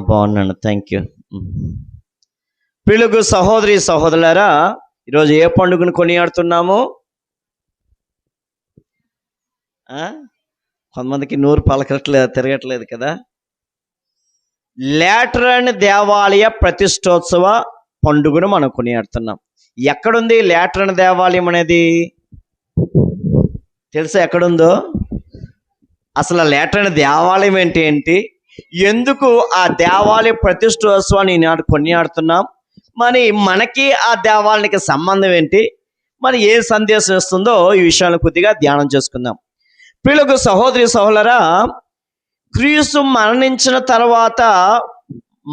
బాగున్నాను, థ్యాంక్ యూ. పిలుగు సహోదరి సహోదరులారా, ఈరోజు ఏ పండుగను కొనియాడుతున్నాము? కొంతమందికి నూరు పలకట్లేదు, తిరగట్లేదు కదా. లేటరన్ దేవాలయ ప్రతిష్టోత్సవ పండుగను మనం కొనియాడుతున్నాం. ఎక్కడుంది లేటరన్ దేవాలయం అనేది? తెలుసా ఎక్కడుందో? అసలు లేటరన్ దేవాలయం ఏంటి, ఎందుకు ఆ దేవాలయ ప్రతిష్టోత్సవాన్ని ఈనాడు కొనియాడుతున్నాం, మరి మనకి ఆ దేవాలయానికి సంబంధం ఏంటి, మరి ఏ సందేశం ఇస్తుందో ఈ విషయాన్ని కొద్దిగా ధ్యానం చేసుకుందాం. ప్రియులకు సహోదరి సహోదరులారా, క్రీస్తు మరణించిన తర్వాత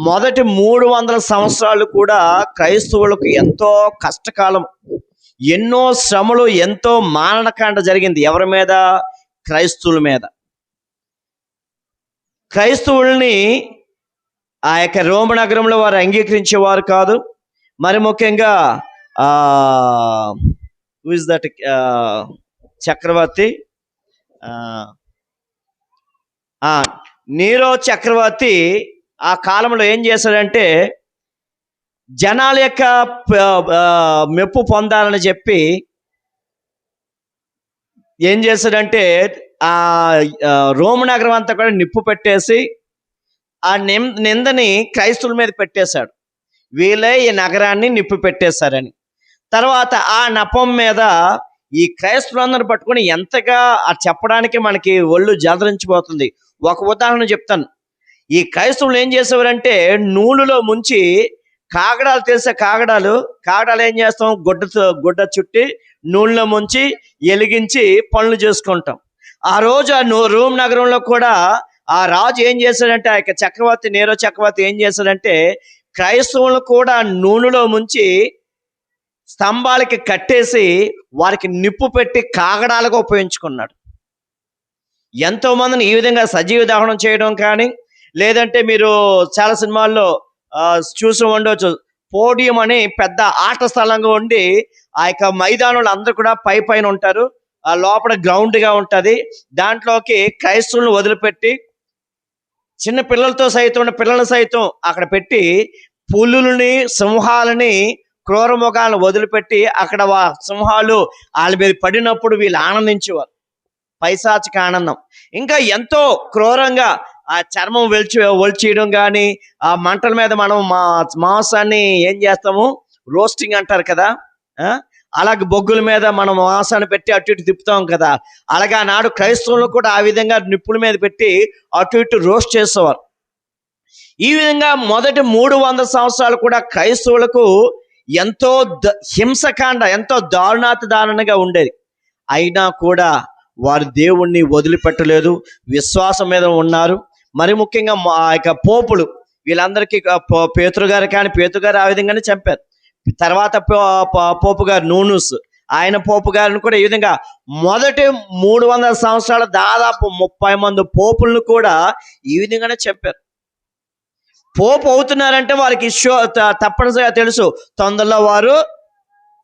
మొదటి 300 సంవత్సరాలు కూడా క్రైస్తవులకు ఎంతో కష్టకాలం, ఎన్నో శ్రమలు, ఎంతో మారణకాండ జరిగింది. ఎవరి మీద? క్రైస్తవుల మీద. క్రైస్తవుల్ని ఆ యొక్క రోమ నగరంలో వారు అంగీకరించేవారు కాదు. మరి ముఖ్యంగా హూ ఇస్ దట్ చక్రవర్తి, నీరో చక్రవర్తి ఆ కాలంలో ఏం చేశాడంటే, జనాల యొక్క మెప్పు పొందాలని చెప్పి ఏం చేశాడంటే, ఆ రోమ నగరం అంతా కూడా నిప్పు పెట్టేసి ఆ నిందని క్రైస్తవుల మీద పెట్టేశాడు. వీళ్ళే ఈ నగరాన్ని నిప్పు పెట్టేశారని. తర్వాత ఆ నెపం మీద ఈ క్రైస్తవులందరూ పట్టుకొని ఎంతగా చెప్పడానికి మనకి ఒళ్ళు జలదరించిపోతుంది. ఒక ఉదాహరణ చెప్తాను. ఈ క్రైస్తవులు ఏం చేసేవారంటే, నూనెలో ముంచి కాగడాలు, తెలిసే కాగడాలు ఏం చేస్తాం, గుడ్డ చుట్టి నూనెలో ముంచి వెలిగించి పనులు చేసుకుంటాం. ఆ రోజు ఆ రోమ్ నగరంలో కూడా ఆ రాజు ఏం చేశాడంటే, ఆ యొక్క చక్రవర్తి, నీరో చక్రవర్తి ఏం చేశాడంటే, క్రైస్తవులను కూడా నూనెలో ముంచి స్తంభాలకి కట్టేసి వారికి నిప్పు పెట్టి కాగడాలుగా ఉపయోగించుకున్నాడు. ఎంతో మందిని ఈ విధంగా సజీవ దహనం చేయడం కానీ, లేదంటే మీరు చాలా సినిమాల్లో చూసి ఉండవచ్చు, పోడియం అని పెద్ద ఆట స్థలంగా ఉండి ఆ యొక్క మైదానంలో అందరూ కూడా పైన ఉంటారు, ఆ లోపల గ్రౌండ్గా ఉంటుంది. దాంట్లోకి క్రైస్తవులను వదిలిపెట్టి చిన్న పిల్లలతో సైతం ఉన్న పిల్లలను సైతం అక్కడ పెట్టి పులులని, సింహాలని, క్రూర మృగాలను వదిలిపెట్టి అక్కడ సింహాలు వాళ్ళ మీద పడినప్పుడు వీళ్ళు ఆనందించేవారు. పైశాచిక ఆనందం. ఇంకా ఎంతో క్రూరంగా ఆ చర్మం ఒలిచేయడం కానీ, ఆ మంటల మీద మనం మాంసాన్ని ఏం చేస్తాము, రోస్టింగ్ అంటారు కదా, అలాగే బొగ్గుల మీద మనం మాంసాన్ని పెట్టి అటు ఇటు తిప్పుతాం కదా, అలాగే ఆనాడు క్రైస్తవులు కూడా ఆ విధంగా నిప్పుల మీద పెట్టి అటు ఇటు రోస్ట్ చేసేవారు. ఈ విధంగా మొదటి 300 సంవత్సరాలు కూడా క్రైస్తవులకు ఎంతో హింసకాండ, ఎంతో దారుణంగా ఉండేది. అయినా కూడా వారు దేవుణ్ణి వదిలిపెట్టలేదు, విశ్వాసం మీద ఉన్నారు. మరి ముఖ్యంగా ఆ యొక్క పోపులు, వీళ్ళందరికీ పేతురు గారు కానీ, పేతురు గారు ఆ విధంగానే చంపారు. తర్వాత పోపు గారు నూనూస్, ఆయన పోపు గారిని కూడా ఈ విధంగా మొదటి 300 సంవత్సరాల దాదాపు 30 మంది పోపులను కూడా ఈ విధంగానే చెప్పారు. పోపు అవుతున్నారంటే వారికి తప్పనిసరిగా తెలుసు తొందరలో వారు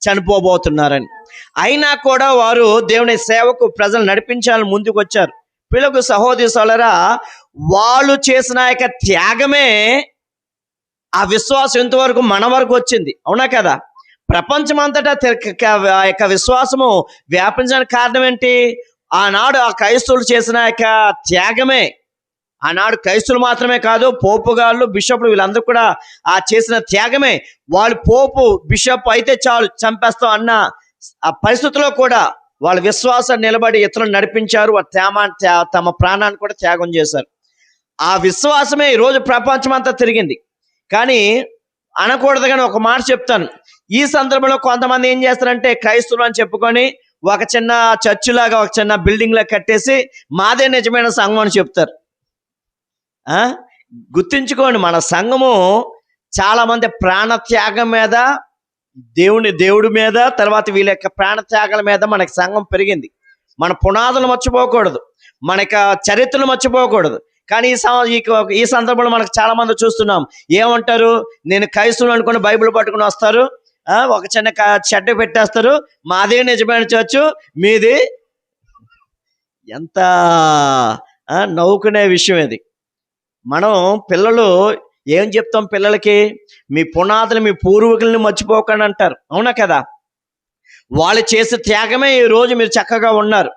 చనిపోబోతున్నారని. అయినా కూడా వారు దేవుని సేవకు ప్రజలు నడిపించాలని ముందుకు వచ్చారు. పిల్లలకు సహోదరి సోదరులారా, వాళ్ళు చేసిన యొక్క త్యాగమే ఆ విశ్వాసం ఇంతవరకు మన వరకు వచ్చింది. అవునా కదా? ప్రపంచమంతటా ఆ యొక్క విశ్వాసము వ్యాపించడానికి కారణం ఏంటి? ఆనాడు ఆ క్రైస్తవులు చేసిన యొక్క త్యాగమే ఆనాడు క్రైస్తువులు మాత్రమే కాదు, పోపు గారు, బిషప్లు వీళ్ళందరూ కూడా ఆ చేసిన త్యాగమే. వాళ్ళు పోపు బిషప్ అయితే చాలు చంపేస్తాం అన్న ఆ పరిస్థితుల్లో కూడా వాళ్ళ విశ్వాసాన్ని నిలబడి ఇతరులను నడిపించారు. తమ ప్రాణాన్ని కూడా త్యాగం చేశారు. ఆ విశ్వాసమే ఈరోజు ప్రపంచం అంతా తిరిగింది. కానీ అనకూడదు, కానీ ఒక మాట చెప్తాను. ఈ సందర్భంలో కొంతమంది ఏం చేస్తారంటే క్రైస్తవులు అని చెప్పుకొని ఒక చిన్న చర్చ్ లాగా, ఒక చిన్న బిల్డింగ్ లాగా కట్టేసి మాదే నిజమైన సంఘం అని చెప్తారు. గుర్తుంచుకోండి, మన సంఘము చాలా మంది ప్రాణత్యాగం మీద, దేవుడి మీద, తర్వాత వీళ్ళ యొక్క ప్రాణత్యాగాల మీద మనకి సంఘం పెరిగింది. మన పునాదులు మర్చిపోకూడదు, మన యొక్క చరిత్రలు మర్చిపోకూడదు. కానీ ఈ సందర్భంలో మనకు చాలా మంది చూస్తున్నాం. ఏమంటారు, నేను క్రైస్తవులు అనుకుని బైబిల్ పట్టుకుని వస్తారు, ఒక చిన్న చెడ్డ పెట్టేస్తారు, మాదే నిజమైన చర్చు, మీది. ఎంత నవ్వుకునే విషయం ఇది. మనం పిల్లలు ఏం చెప్తాం పిల్లలకి, మీ పునాదులు, మీ పూర్వీకుల్ని మర్చిపోకండి అంటారు. అవునా కదా? వాళ్ళు చేసే త్యాగమే ఈ రోజు మీరు చక్కగా ఉన్నారు.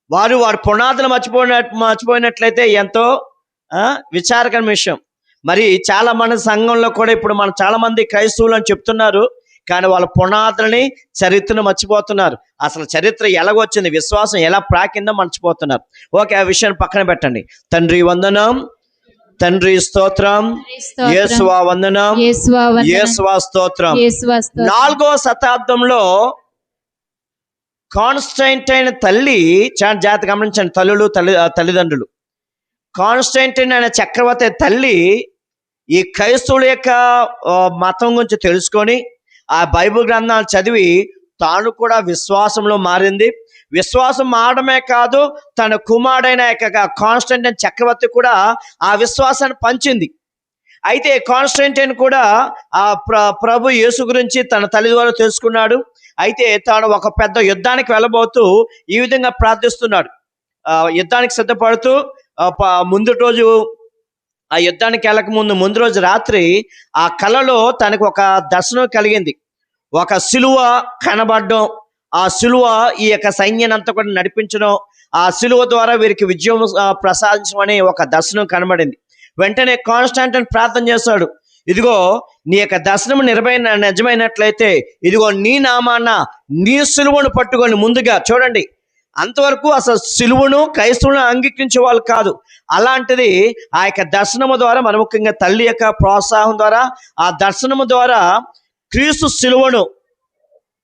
వారి పునాదులు మర్చిపోయినట్లయితే ఎంతో విచారకరమైన విషయం. మరి చాలా మంది సంఘంలో కూడా ఇప్పుడు మనం చాలా మంది క్రైస్తవులు అని చెప్తున్నారు, కానీ వాళ్ళ పునాదులని, చరిత్రను మర్చిపోతున్నారు. అసలు చరిత్ర ఎలాగొచ్చింది, విశ్వాసం ఎలా ప్రాకిందో మర్చిపోతున్నారు. ఓకే, ఆ విషయాన్ని పక్కన పెట్టండి. తండ్రి వందనం, తండ్రి స్తోత్రం, యేసువా వందనం, యేసువా స్తోత్రం. 4వ శతాబ్దంలో కాన్స్టంటైన్ తల్లి, చాలా జాగ్రత్త గమనించండి తల్లిదండ్రులు. కాన్స్టంటైన్ అనే చక్రవర్తి తల్లి ఈ క్రైస్తవుల యొక్క మతం గురించి తెలుసుకొని ఆ బైబిల్ గ్రంథాలు చదివి తాను కూడా విశ్వాసంలో మారింది. విశ్వాసం మారడమే కాదు, తన కుమారుడైన కాన్స్టంటైన్ చక్రవర్తి కూడా ఆ విశ్వాసాన్ని పంచింది. అయితే కాన్స్టంటైన్ కూడా ఆ ప్రభు యేసు గురించి తన తల్లి ద్వారా తెలుసుకున్నాడు. అయితే తాను ఒక పెద్ద యుద్ధానికి వెళ్ళబోతూ ఈ విధంగా ప్రార్థిస్తున్నాడు. యుద్ధానికి సిద్ధపడుతూ ముందు రోజు, ఆ యుద్ధానికి వెళ్ళక ముందు రోజు రాత్రి ఆ కలలో తనకు ఒక దర్శనం కలిగింది. ఒక సిలువ కనబడడం, ఆ సిలువ ఈ యొక్క సైన్యాన్ని అంతా కూడా నడిపించడం, ఆ సిలువ ద్వారా వీరికి విజయం ప్రసాదించడం అనే ఒక దర్శనం కనబడింది. వెంటనే కాన్స్టాంటైన్ ప్రార్థన చేశాడు, ఇదిగో నీ యొక్క దర్శనం నిజమైనట్లయితే ఇదిగో నీ నామాన నీ సిలువను పట్టుకొని. ముందుగా చూడండి, అంతవరకు అసలు సిలువను క్రైస్తవులను అంగీకరించే వాళ్ళు కాదు. అలాంటిది ఆ యొక్క దర్శనము ద్వారా, మన ముఖ్యంగా తల్లి యొక్క ప్రోత్సాహం ద్వారా, ఆ దర్శనము ద్వారా క్రీస్తు సిలువను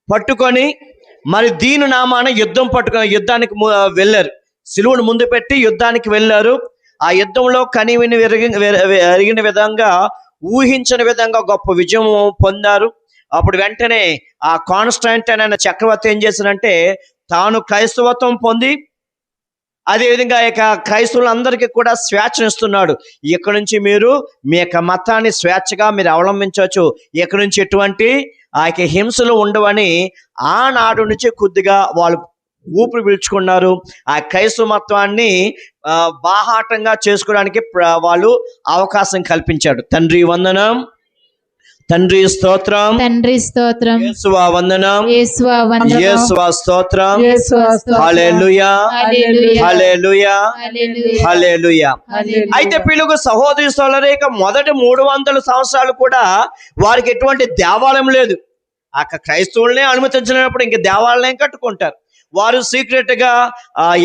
పట్టుకొని మరి దీని నామాన యుద్ధానికి వెళ్ళారు. సిలువను ముందు పెట్టి యుద్ధానికి వెళ్ళారు. ఆ యుద్ధంలో కనివిని ఎరిగిన విధంగా, ఊహించని విధంగా గొప్ప విజయం పొందారు. అప్పుడు వెంటనే ఆ కాన్స్టాంటైన్ అనే చక్రవర్తి ఏం చేశారంటే తాను క్రైస్తవత్వం పొంది అదేవిధంగా ఇక క్రైస్తవులందరికీ కూడా స్వేచ్ఛనిస్తున్నాడు. ఇక్కడ నుంచి మీరు మీ యొక్క మతాన్ని స్వేచ్ఛగా మీరు అవలంబించవచ్చు, ఇక్కడ నుంచి ఎటువంటి ఆ యొక్క హింసలు ఉండవని ఆనాడు నుంచి కొద్దిగా వాళ్ళు ఊపిరి పీల్చుకున్నారు. ఆ క్రైస్తవ మతాన్ని బాహాటంగా చేసుకోవడానికి వాళ్ళు అవకాశం కల్పించాడు. తండ్రి వందనం, తండ్రి స్తోత్రం, తండ్రి స్తోత్రం, యేసువా వందనం, యేసువా వందనం, యేసువా స్తోత్రం, యేసువా స్తోత్రం. హల్లెలూయా, హల్లెలూయా, హల్లెలూయా, హల్లెలూయా, హల్లెలూయా. హల్లెలూయా. అయితే పిలుగు సహోదరి సోదరులారా, మొదటి 300 సంవత్సరాలు కూడా వారికి ఎటువంటి దేవాలయం లేదు. అక్కడ క్రైస్తవులనే అనుమతించినప్పుడు ఇంక దేవాలయం కట్టుకుంటారు. వారు సీక్రెట్ గా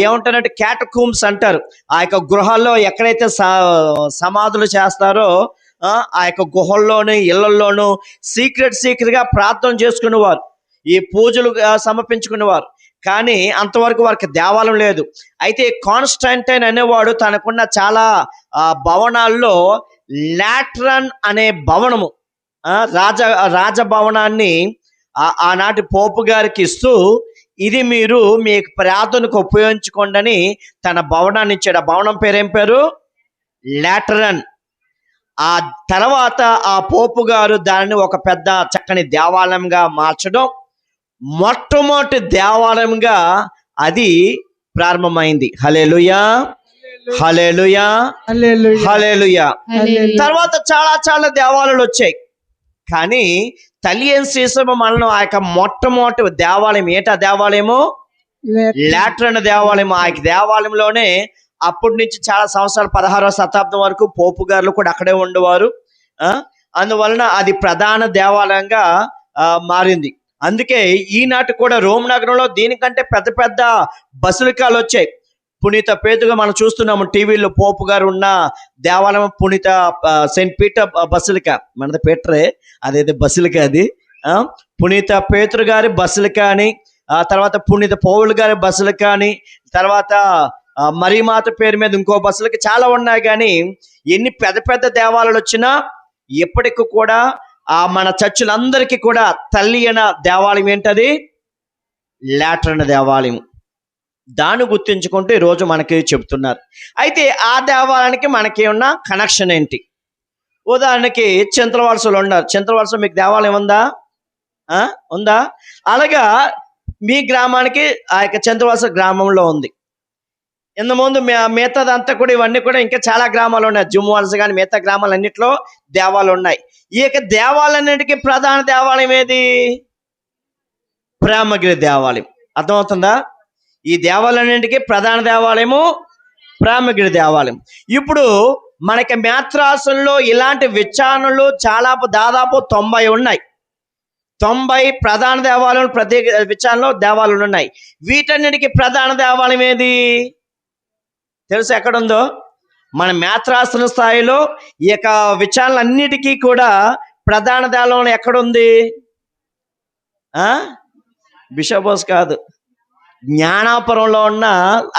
ఏమంటారంటే క్యాటకూమ్స్ అంటారు. ఆ యొక్క గృహాల్లో ఎక్కడైతే సమాధులు చేస్తారో ఆ యొక్క గుహల్లోనూ ఇళ్లలోనూ సీక్రెట్ గా ప్రార్థన చేసుకునేవారు, ఈ పూజలు సమర్పించుకునేవారు. కానీ అంతవరకు వారికి దేవాలయం లేదు. అయితే కాన్స్టాంటైన్ అనేవాడు తనకున్న చాలా భవనాల్లో లాట్రన్ అనే భవనము, రాజభవనాన్ని ఆనాటి పోపు గారికి ఇస్తూ ఇది మీరు మీ ప్రార్థనకు ఉపయోగించుకోండి అని తన భవనాన్ని ఇచ్చాడు. ఆ భవనం పేరేం పేరు? లాటరన్. ఆ తర్వాత ఆ పోపు గారు దానిని ఒక పెద్ద చక్కని దేవాలయంగా మార్చడం, మొట్టమొదటి దేవాలయంగా అది ప్రారంభమైంది. హల్లెలూయా, హల్లెలూయా, హల్లెలూయా. తర్వాత చాలా దేవాలయాలు వచ్చాయి. కానీ తల్లి ఏం చేసామో మనం ఆ యొక్క మొట్టమొదటి దేవాలయం ఏంటి? ఆ దేవాలయము లాటరన్ దేవాలయం. ఆ దేవాలయంలోనే అప్పటి నుంచి చాలా సంవత్సరాలు 16వ శతాబ్దం వరకు పోపు గారులు కూడా అక్కడే ఉండేవారు. అందువలన అది ప్రధాన దేవాలయంగా మారింది. అందుకే ఈనాటి కూడా రోమ్ నగరంలో దీనికంటే పెద్ద పెద్ద బసిలికాలు వచ్చాయి. పునీత పేతురుగా మనం చూస్తున్నాము టీవీలో, పోపు గారు ఉన్న దేవాలయం పునీత సెయింట్ పీటర్ బసిలికా. మనది పీటరే, అదేదో బసిలికా అది. పునీత పేతురు గారి బసిలికా అని, తర్వాత పునీత పౌలు గారి బసిలికా అని, తర్వాత మరీమాత పేరు మీద ఇంకో బసిలికా చాలా ఉన్నాయి. కానీ ఎన్ని పెద్ద పెద్ద దేవాలయాలు వచ్చినా ఎప్పటికీ కూడా మన చర్చిలందరికీ కూడా తల్లి అయిన దేవాలయం ఏంటది? లాటరన్ దేవాలయం. దాన్ని గుర్తించుకుంటూ ఈరోజు మనకి చెప్తున్నారు. అయితే ఆ దేవాలయానికి మనకి ఉన్న కనెక్షన్ ఏంటి? ఉదాహరణకి చింతలవలసలో ఉన్నారు. చింతలవలసలో మీకు దేవాలయం ఉందా? ఉందా? అలాగా మీ గ్రామానికి ఆ యొక్క చింతలవలస గ్రామంలో ఉంది. ఇంతకుముందు మిగతాదంతా కూడా ఇవన్నీ కూడా ఇంకా చాలా గ్రామాలు ఉన్నాయి. జుమ్మువలస కానీ మిగతా గ్రామాలన్నింటిలో దేవాలయాలు ఉన్నాయి. ఈ యొక్క దేవాలయాన్నిటికీ ప్రధాన దేవాలయం ఏది? ప్రేమగిరి దేవాలయం. అర్థమవుతుందా? ఈ దేవాలయాన్నింటికి ప్రధాన దేవాలయము ప్రేమగిరి దేవాలయం. ఇప్పుడు మనకి మేత్రాసుల్లో ఇలాంటి విచారణలు దాదాపు 90 ఉన్నాయి. 90 ప్రధాన దేవాలయం, ప్రత్యేక విచారణలో దేవాలయాలు ఉన్నాయి. వీటన్నిటికీ ప్రధాన దేవాలయం ఏది తెలుసు ఎక్కడుందో? మన మేత్రాసుల స్థాయిలో ఈ యొక్క విచారణలన్నిటికీ కూడా ప్రధాన దేవాలయం ఎక్కడుంది? బిషప్ హౌస్ కాదు, జ్ఞానాపురంలో ఉన్న,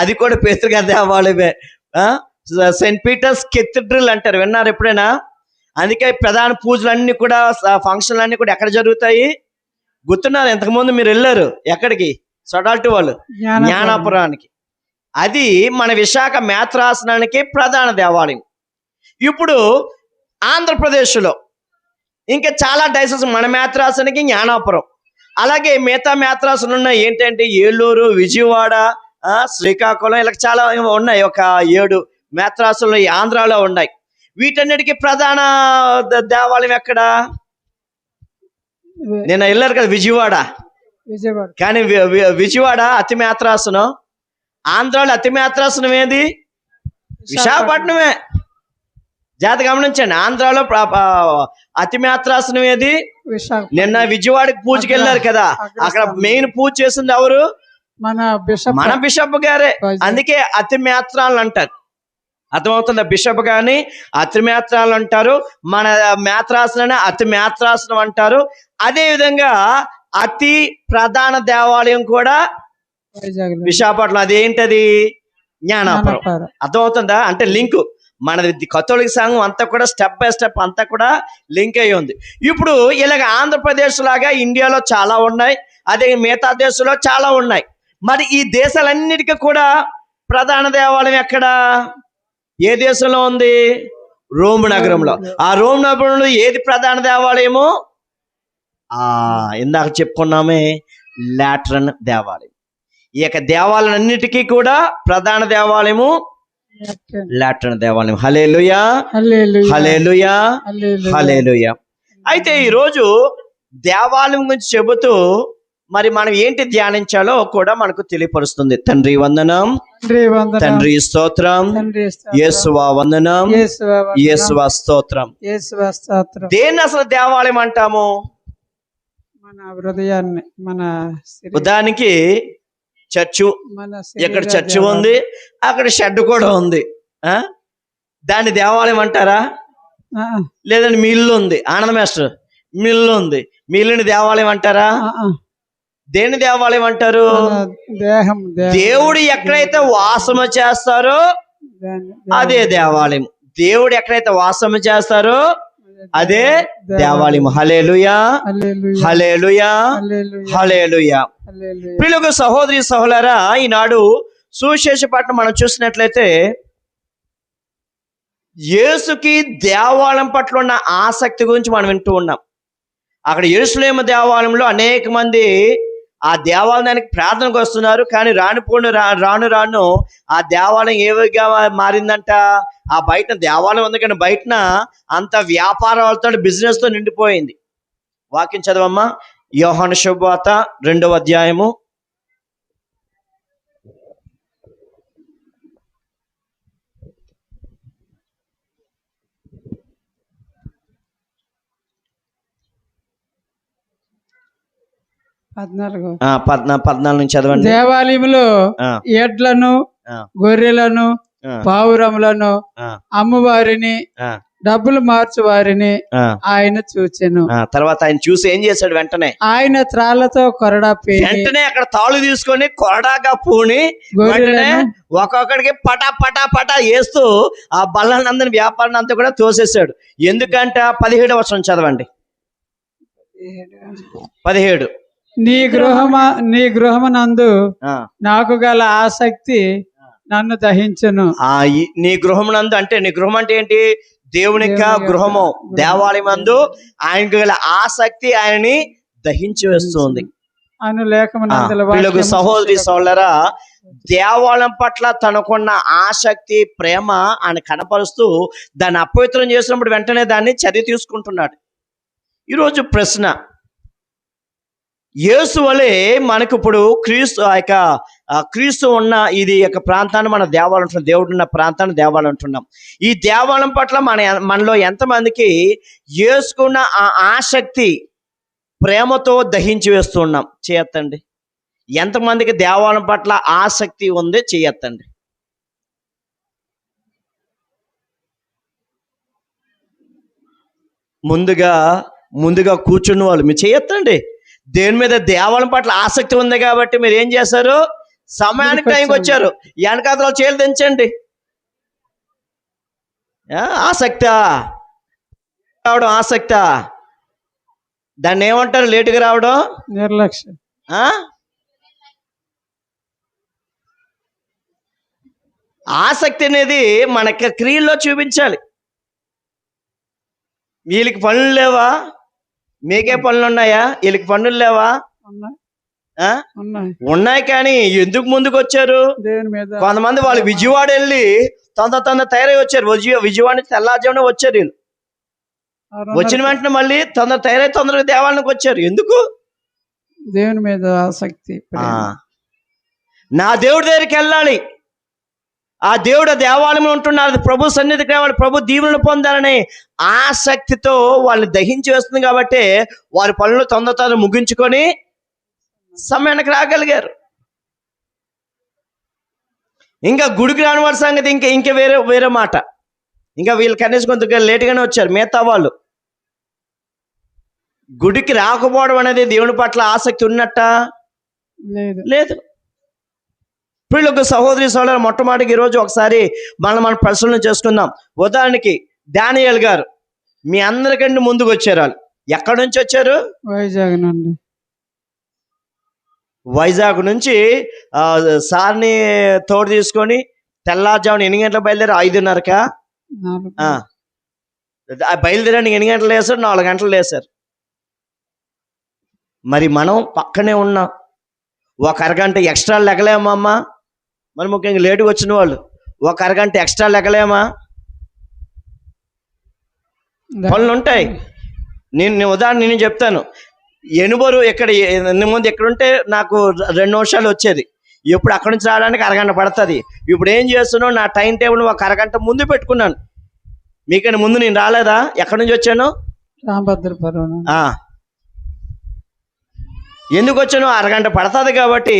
అది కూడా పేతురుగారి దేవాలయమే. సెయింట్ పీటర్స్ కెథీడ్రల్ అంటారు, విన్నారు ఎప్పుడైనా? అందుకే ప్రధాన పూజలన్నీ కూడా, ఫంక్షన్లు అన్నీ కూడా ఎక్కడ జరుగుతాయి? గుర్తున్నారు? ఇంతకుముందు మీరు వెళ్ళారు ఎక్కడికి? సొడాల్టి వాళ్ళు జ్ఞానాపురానికి. అది మన విశాఖ మేత్రాసనానికి ప్రధాన దేవాలయం. ఇప్పుడు ఆంధ్రప్రదేశ్లో ఇంకా చాలా డైసెస్, మన మేత్రాసనానికి జ్ఞానాపురం, అలాగే మిగతా మేత్రాసనాలు ఉన్నాయి. ఏంటంటే ఏలూరు, విజయవాడ, శ్రీకాకుళం, ఇలా చాలా ఉన్నాయి. ఒక 7 మేత్రాసనాలు ఆంధ్రాలో ఉన్నాయి. వీటన్నిటికీ ప్రధాన దేవాలయం ఎక్కడ? నేను వెళ్ళారు కదా విజయవాడ. కానీ విజయవాడ అతి మేత్రాసనం. ఆంధ్రాలో అతి మేత్రాసనం ఏది? విశాఖపట్నమే. జాగ్రత్త గమనించండి. ఆంధ్రాలో అతి మేత్రాసనం ఏది? నిన్న విజయవాడకి పూజకి వెళ్ళారు కదా, అక్కడ మెయిన్ పూజ చేసింది ఎవరు? మన బిషప్ గారే. అందుకే అతి మేత్రాలు అంటారు. అర్థమవుతుందా? బిషప్ గాని అతి మేత్రాలు అంటారు, మన మేత్రాసనాన్ని అతి మేత్రాసనం అంటారు. అదే విధంగా అతి ప్రధాన దేవాలయం కూడా విశాఖపట్నం. అదేంటది? జ్ఞానాపురం. అర్థమవుతుందా? అంటే లింకు మనది కథోలిక సంఘం అంతా కూడా స్టెప్ బై స్టెప్ అంతా కూడా లింక్ అయ్యి ఉంది. ఇప్పుడు ఇలాగ ఆంధ్రప్రదేశ్ లాగా ఇండియాలో చాలా ఉన్నాయి, అదే మిగతా దేశంలో చాలా ఉన్నాయి. మరి ఈ దేశాలన్నిటికీ కూడా ప్రధాన దేవాలయం ఎక్కడ? ఏ దేశంలో ఉంది? రోమ్ నగరంలో. ఆ రోమ్ నగరంలో ఏది ప్రధాన దేవాలయము? ఇందాక చెప్పుకున్నామే, లాటరన్ దేవాలయం. ఈ యొక్క దేవాలయాలన్నిటికీ కూడా ప్రధాన దేవాలయము లాటరన్ దేవాలయం. హల్లెలూయా, హల్లెలూయా, హల్లెలూయా. అయితే ఈరోజు దేవాలయం గురించి చెబుతూ మరి మనం ఏంటి ధ్యానించాలో కూడా మనకు తెలియపరుస్తుంది. తండ్రి వందనం, తండ్రి స్తోత్రం, యేసువా వందనం, యేసువా స్తోత్రం. దేన్ని అసలు దేవాలయం అంటాము? మన హృదయాన్ని, మన ఉదాహరణకి చర్చు, ఎక్కడ చర్చు ఉంది అక్కడ షెడ్ కూడా ఉంది. దాన్ని దేవాలయం అంటారా? లేదంటే మీ ఇల్లు ఉంది, ఆనంద మాస్టర్ మీ ఇల్లు ఉంది, మీ ఇల్లుని దేవాలయం అంటారా? దేని దేవాలయం అంటారు? దేవుడు ఎక్కడైతే వాసము చేస్తారో అదే దేవాలయం. దేవుడు ఎక్కడైతే వాసము చేస్తారో అదే దేవాలయం. హల్లెలూయా, హల్లెలూయా, హల్లెలూయా. ప్రియులకు సహోదరి సహోదరులారా, ఈనాడు సువిశేష పట్టణం మనం చూసినట్లయితే యేసుకి దేవాలయం పట్ల ఉన్న ఆసక్తి గురించి మనం వింటూ ఉన్నాం. అక్కడ యెరూషలేము దేవాలయంలో అనేక మంది ఆ దేవాలయానికి ప్రార్థనకు వస్తున్నారు. కానీ రాను రాను ఆ దేవాలయం ఏవిగా మారిందంట? ఆ బయట దేవాలయం ఉంది కానీ బయటన అంత వ్యాపారాలతో, బిజినెస్ తో నిండిపోయింది. వాక్యం చదవమ్మా, యోహాను శుభవార్త 2వ అధ్యాయము 14 14 నుంచి చదవండి. దేవాలయంలో ఆ, ఎడ్లను ఆ, గొర్రెలను ఆ, పావురములను ఆ, అమ్మువారిని ఆ, డబ్బులు మార్చు వారిని ఆ, ఆయన చూచెను. ఆ. తర్వాత ఆయన చూసి ఏం చేశాడు? వెంటనే ఆయన త్రాళ్లతో కొరడా పేని వెంటనే అక్కడ తాళు తీసుకొని కొరడాగా పూని వెంటనే గొర్రెలను ఒక్కొక్కడికి పటా పటా పటా వేస్తూ ఆ బల్లందరిని వ్యాపారాన్ని అంతా కూడా తోసేశాడు. ఎందుకంటే 17వ వచనం చదవండి. 17. నీ గృహమునందు ఆ, నాకు గల ఆసక్తి నన్ను దహించును. నీ గృహమునందు అంటే నీ గృహం అంటే ఏంటి? దేవుని యొక్క గృహము, దేవాలయం అందు ఆయనకు గల ఆసక్తి ఆయనని దహించి వేస్తుంది. అను లేఖమునందుల పిల్లలకు వాక్యము సహోదరి సోదరులారా, దేవాలయం పట్ల తనకున్న ఆసక్తి, ప్రేమ ఆయన కనపరుస్తూ దాన్ని అపవిత్రం చేసినప్పుడు వెంటనే దాన్ని చర్య తీసుకుంటున్నాడు. ఈరోజు ప్రశ్న, యేసు వలె మనకు ఇప్పుడు క్రీస్తు ఉన్న ఇది యొక్క ప్రాంతాన్ని మన దేవాలయం అంటున్నాం, దేవుడు ఉన్న ప్రాంతాన్ని దేవాలయం అంటున్నాం. ఈ దేవాలయం పట్ల మనలో ఎంతమందికి యేసుకున్న ఆ ఆసక్తి, ప్రేమతో దహించి వేస్తున్నాం? చేయొద్దండి. ఎంతమందికి దేవాలయం పట్ల ఆసక్తి ఉంది? చేయొద్దండి. ముందుగా కూర్చున్న వాళ్ళు మీరు చేయొద్దండి. దేని మీద? దేవాలయం పట్ల ఆసక్తి ఉంది కాబట్టి మీరు ఏం చేశారు? సమయానికి టైంకి వచ్చారు. వెనకాతలో చేలు దించండి. ఆసక్త రావడం, ఆసక్త దాన్ని ఏమంటారు? లేటుగా రావడం, నిర్లక్ష్యం. ఆసక్తి అనేది మనకి క్రియల్లో చూపించాలి. వీళ్ళకి పనులు లేవా? మీకే పనులు ఉన్నాయా? వీళ్ళకి పనులు లేవా? ఉన్నాయి. కానీ ఎందుకు ముందుకు వచ్చారు? దేవుని మీద కొంతమంది వాళ్ళు విజయవాడ వెళ్ళి తొందర తయారై వచ్చారు. విజయవాడ నుంచి తెల్లారుజామున వచ్చారు. వీళ్ళు వచ్చిన వెంటనే మళ్ళీ తొందరగా దేవాలయానికి వచ్చారు. ఎందుకు? దేవుని మీద ఆసక్తి. నా దేవుడి దగ్గరికి వెళ్ళాలి, ఆ దేవుడు దేవాలయంలో ఉంటున్నారు, ప్రభు సన్నిధికి రావాలి, ప్రభు దీవెనలు పొందాలని ఆసక్తితో వాళ్ళని దహించి వేస్తుంది. కాబట్టి వారి పనులు తొందర ముగించుకొని సమయానికి రాగలిగారు. ఇంకా గుడికి రాని వారి సంగతి ఇంకా వేరే మాట. ఇంకా వీళ్ళు కనీసం కొంత లేటుగానే వచ్చారు. మిగతా వాళ్ళు గుడికి రాకపోవడం అనేది దేవుని పట్ల ఆసక్తి ఉన్నట్ట? లేదు. పిల్లలకు సహోదరి సోదరు, మొట్టమొదటికి ఈరోజు ఒకసారి మనం పరిశీలన చేసుకుందాం. ఉదాహరణకి దానియేలు గారు మీ అందరికంటే ముందుకు వచ్చారు. వాళ్ళు ఎక్కడి నుంచి వచ్చారు? వైజాగ్ నుంచి సార్ని తోడు తీసుకొని తెల్లారుజామున 8 గంటలకు బయలుదేరి 5:30కా బయలుదేరండి. 8 గంటలు లేసారు, 4 గంటలు లేసారు. మరి మనం పక్కనే ఉన్నాం. ఒక అరగంట ఎక్స్ట్రా లెగలేమమ్మా? మరి ముఖ్యంగా లేటుగా వచ్చిన వాళ్ళు ఒక అరగంట ఎక్స్ట్రా లెగలేమా? పనులు ఉంటాయి. నేను చెప్తాను. ఎనుబరు ఇక్కడ ముందు ఎక్కడుంటే నాకు 2 నిమిషాలు వచ్చేది. ఇప్పుడు అక్కడి నుంచి రావడానికి అరగంట పడుతుంది. ఇప్పుడు ఏం చేస్తున్నావు? నా టైం టేబుల్ ఒక అరగంట ముందు పెట్టుకున్నాను. మీకన్నా ముందు నేను రాలేదా? ఎక్కడి నుంచి వచ్చాను? రామభద్రపురం. ఎందుకు వచ్చాను? అరగంట పడుతుంది కాబట్టి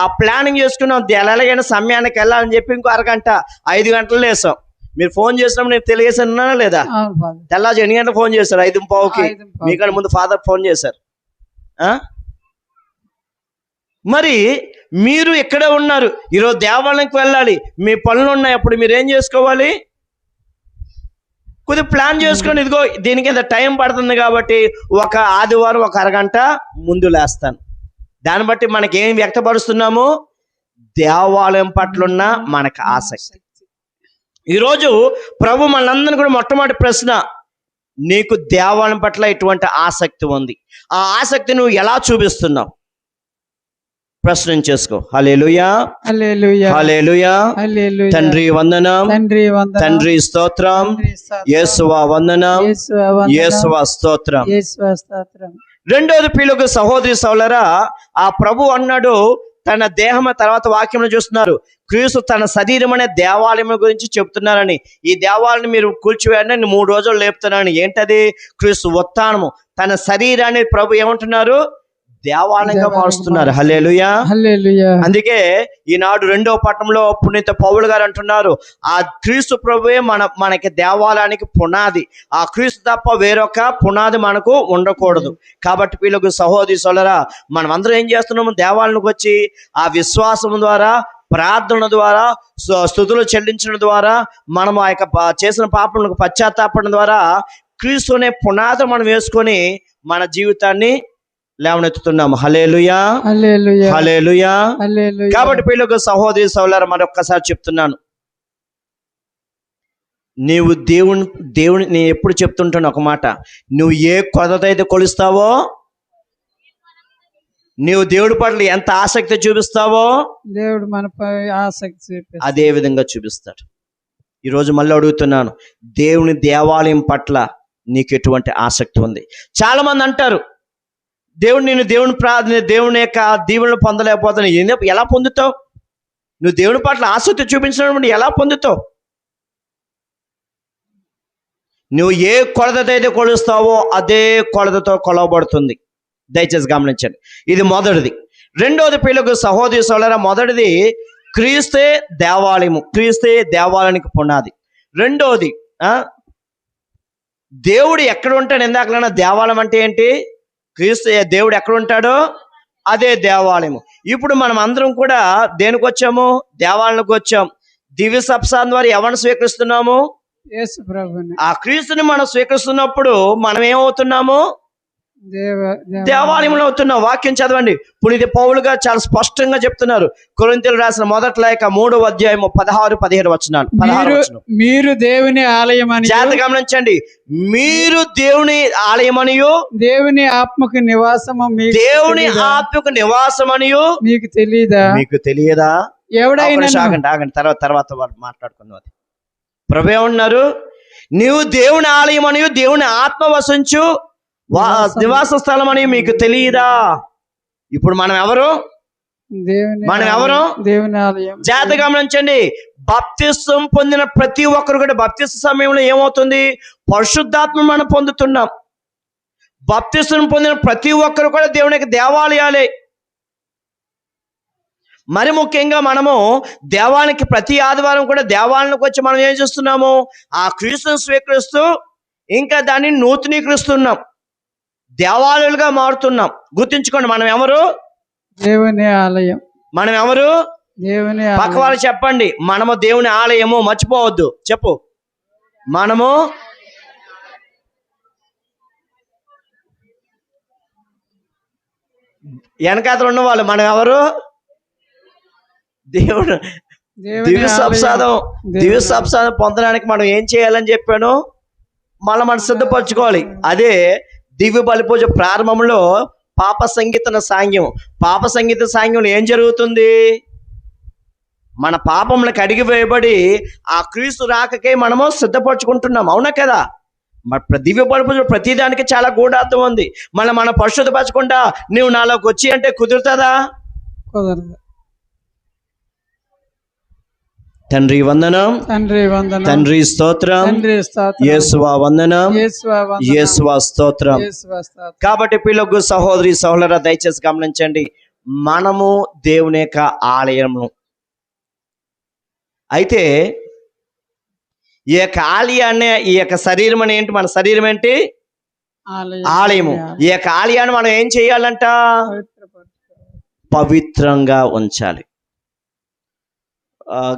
ఆ ప్లానింగ్ చేసుకున్నాం. ఎలాగైనా సమయానికి వెళ్ళాలని చెప్పి ఇంకో అరగంట 5 గంటలు లేసాం. మీరు ఫోన్ చేసినప్పుడు నేను తెలియజేసానా లేదా? తెల్లారి 8 గంటలకు ఫోన్ చేశారు, 5:15కి. మీకన్నా ముందు ఫాదర్ ఫోన్ చేశారు. మరి మీరు ఇక్కడే ఉన్నారు. ఈరోజు దేవాలయానికి వెళ్ళాలి, మీ పనులు ఉన్నాయి. అప్పుడు మీరు ఏం చేసుకోవాలి? కొద్దిగా ప్లాన్ చేసుకొని, ఇదిగో దీనికి ఇంత టైం పడుతుంది కాబట్టి ఒక ఆదివారం ఒక అరగంట ముందు లేస్తాను. దాన్ని బట్టి మనకి ఏం వ్యక్తపరుస్తున్నాము? దేవాలయం పట్లున్న మనకు ఆసక్తి. ఈరోజు ప్రభు మనందరినీ కూడా మొట్టమొదటి ప్రశ్న, నీకు దేవాలయం పట్ల ఎటువంటి ఆసక్తి ఉంది? ఆ ఆసక్తి నువ్వు ఎలా చూపిస్తున్నావు? ప్రశ్న చేసుకో. హల్లెలూయా, హల్లెలూయా, హల్లెలూయా. తండ్రి వందనం, తండ్రి స్తోత్రం, యేసువా వందనం, యేసువా స్తోత్రం. రెండోది పిలుగు సహోదరి సోదరులారా, ఆ ప్రభు అన్నాడు తన దేహం, తర్వాత వాక్యం చూస్తున్నారు, క్రీస్తు తన శరీరం అనే దేవాలయం గురించి చెప్తున్నారని. ఈ దేవాలయాన్ని మీరు కూల్చివేయండి, నేను 3 రోజులు లేపుతున్నాను. ఏంటది? క్రీస్తు ఉత్థానము. తన శరీరాన్ని ప్రభు ఏమంటున్నారు? దేవాలయంగా మారుస్తున్నారు. హల్లెలూయా. హల్లెలూయా. అందుకే ఈనాడు 2వ పట్టణంలో పునీత పౌలు గారు అంటున్నారు, ఆ క్రీస్తు ప్రభువే మనకి దేవాలయానికి పునాది. ఆ క్రీస్తు తప్ప వేరొక పునాది మనకు ఉండకూడదు. కాబట్టి వీళ్ళకు సహోదరి సోదరా, మనం అందరం ఏం చేస్తున్నాము? దేవాలయానికి వచ్చి ఆ విశ్వాసం ద్వారా, ప్రార్థన ద్వారా, స్తుతులు చెల్లించడం ద్వారా, మనం ఆ యొక్క చేసిన పాపములకు పశ్చాత్తాపడం ద్వారా క్రీస్తు అనే పునాది మనం వేసుకొని మన జీవితాన్ని లేవనెత్తుతున్నాము. హల్లెలూయా. హల్లెలూయా. హల్లెలూయా. హల్లెలూయా. కాబట్టి పిల్లలకు సహోదరి సోదరులారా, మరొక్కసారి చెప్తున్నాను, నీవు దేవుని నేను ఎప్పుడు చెప్తుంటాను ఒక మాట, నువ్వు ఏ కొలత అయితే కొలుస్తావో, నీవు దేవుడి పట్ల ఎంత ఆసక్తి చూపిస్తావో దేవుడు మనపై ఆసక్తి చూపిస్తాడు. అదే విధంగా చూపిస్తాడు. ఈరోజు మళ్ళీ అడుగుతున్నాను, దేవుని దేవాలయం పట్ల నీకు ఎటువంటి ఆసక్తి ఉంది? చాలా మంది అంటారు, దేవుని యొక్క దీవెనలు పొందలేకపోతాను. ఎలా పొందుతావు? నువ్వు దేవుని పట్ల ఆసక్తి చూపించినప్పుడు ఎలా పొందుతావు? నువ్వు ఏ కొలతతో అయితే కొలుస్తావో అదే కొలతతో కొలవబడుతుంది. దయచేసి గమనించండి. ఇది మొదటిది. రెండవది పిల్లలకు సహోదరి సోదరులారా, మొదటిది క్రీస్తే దేవాలయము, క్రీస్తే దేవాలయానికి పునాది. రెండవది దేవుడు ఎక్కడ ఉంటాడు? ఇందాకలన్నా దేవాలయం అంటే ఏంటి? క్రీస్తు దేవుడు ఎక్కడ ఉంటాడో అదే దేవాలయము. ఇప్పుడు మనం అందరం కూడా దేనికి వచ్చాము? దేవాలయానికి వచ్చాం. దివ్య సప్సాదం ద్వారా ఎవరిని స్వీకరిస్తున్నాము? యేసు ప్రభువుని. ఆ క్రీస్తుని మనం స్వీకరిస్తున్నప్పుడు మనం ఏమవుతున్నాము? దేవాలయంలో అవుతున్నాం. వాక్యం చదవండి. పునీత పౌలు గారు చాలా స్పష్టంగా చెప్తున్నారు. కొరింథీయులకు రాసిన మొదటి లేఖ 3వ అధ్యాయము 16-17 వచనాలు. మీరు దేవుని ఆలయమని, జాగ్రత్తగా గమనించండి, మీరు దేవుని ఆలయమనియు దేవుని ఆత్మకు నివాసము, దేవుని ఆత్మకు నివాసమనియు మీకు తెలియదా? ఎవడైనా ఆగండి, తర్వాత వాళ్ళు మాట్లాడుకుందాం. అది ప్రభు ఏమన్నారు? నీవు దేవుని ఆలయమనియు దేవుని ఆత్మ వసించు నివాస స్థలం అని మీకు తెలియదా? ఇప్పుడు మనం ఎవరు? దేవుని ఆలయం. జాగ్రత్తగా గమనించండి. బాప్తిసం పొందిన ప్రతి ఒక్కరు కూడా బాప్తిస్మ సమయంలో ఏమవుతుంది? పరిశుద్ధాత్మ మనం పొందుతున్నాం. బాప్తిసం పొందిన ప్రతి ఒక్కరు కూడా దేవునికి దేవాలయాలే. మరి ముఖ్యంగా మనము దేవాలయానికి ప్రతి ఆదివారం కూడా దేవాలయానికి వచ్చి మనం ఏం చేస్తున్నాము? ఆ క్రీస్తుని స్వీకరిస్తూ ఇంకా దాన్ని నూతనీకరిస్తున్నాం, దేవాలయాలుగా మారుతున్నాం. గుర్తుంచుకోండి, మనం ఎవరు? దేవుని ఆలయం. మనం ఎవరు? దేవుని ఆలయం. పక్క వాళ్ళు చెప్పండి, మనము దేవుని ఆలయము. మర్చిపోవద్దు, చెప్పు. మనము వెనకాతలు ఉన్న వాళ్ళు మనం ఎవరు? దేవుడు. దివ్య సప్సాదం పొందడానికి మనం ఏం చేయాలని చెప్పాను? మనం సిద్ధపరచుకోవాలి. అదే దివ్య బలి పూజ ప్రారంభంలో పాప సంగీత సాంగ్యంలో ఏం జరుగుతుంది? మన పాపములకు అడిగివేయబడి ఆ క్రీస్తు రాకకే మనము సిద్ధపరచుకుంటున్నాం. అవునా కదా? దివ్య బలి పూజ ప్రతిదానికి చాలా గూఢార్థం ఉంది. మనం పరిశుద్ధపరచకుండా నువ్వు నాలోకి వచ్చి అంటే కుదురుతుందా? కుదరదు. తండ్రి వందనం, తండ్రి స్తోత్రం, యేసువా వందనం, యేసువా స్తోత్రం. కాబట్టి పిల్లలకు సహోదరి సహోదరులారా, దయచేసి గమనించండి, మనము దేవుని యొక్క ఆలయము. అయితే ఈ యొక్క ఆలయాన్ని, ఈ యొక్క శరీరం అని ఏంటి? మన శరీరం ఏంటి? ఆలయము. ఈ యొక్క ఆలయాన్ని మనం ఏం చేయాలంట? పవిత్రంగా ఉంచాలి.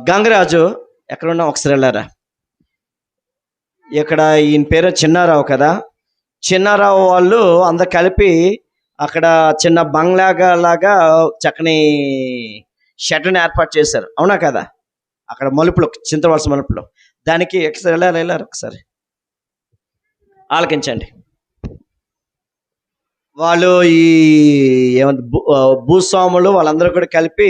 గంగరాజు ఎక్కడున్నా ఒకసారి వెళ్ళారా? ఇక్కడ ఈయన పేరు చిన్నారావు కదా. చిన్నారావు వాళ్ళు అందరు కలిపి అక్కడ చిన్న బంగ్లాగా లాగా చక్కని షెడ్ని ఏర్పాటు చేశారు. అవునా కదా? అక్కడ మలుపులు, చింతవలస మలుపులు. దానికి ఒకసారి వెళ్ళారు. ఒకసారి ఆలకించండి. వాళ్ళు ఈ భూస్వాములు వాళ్ళందరూ కూడా కలిపి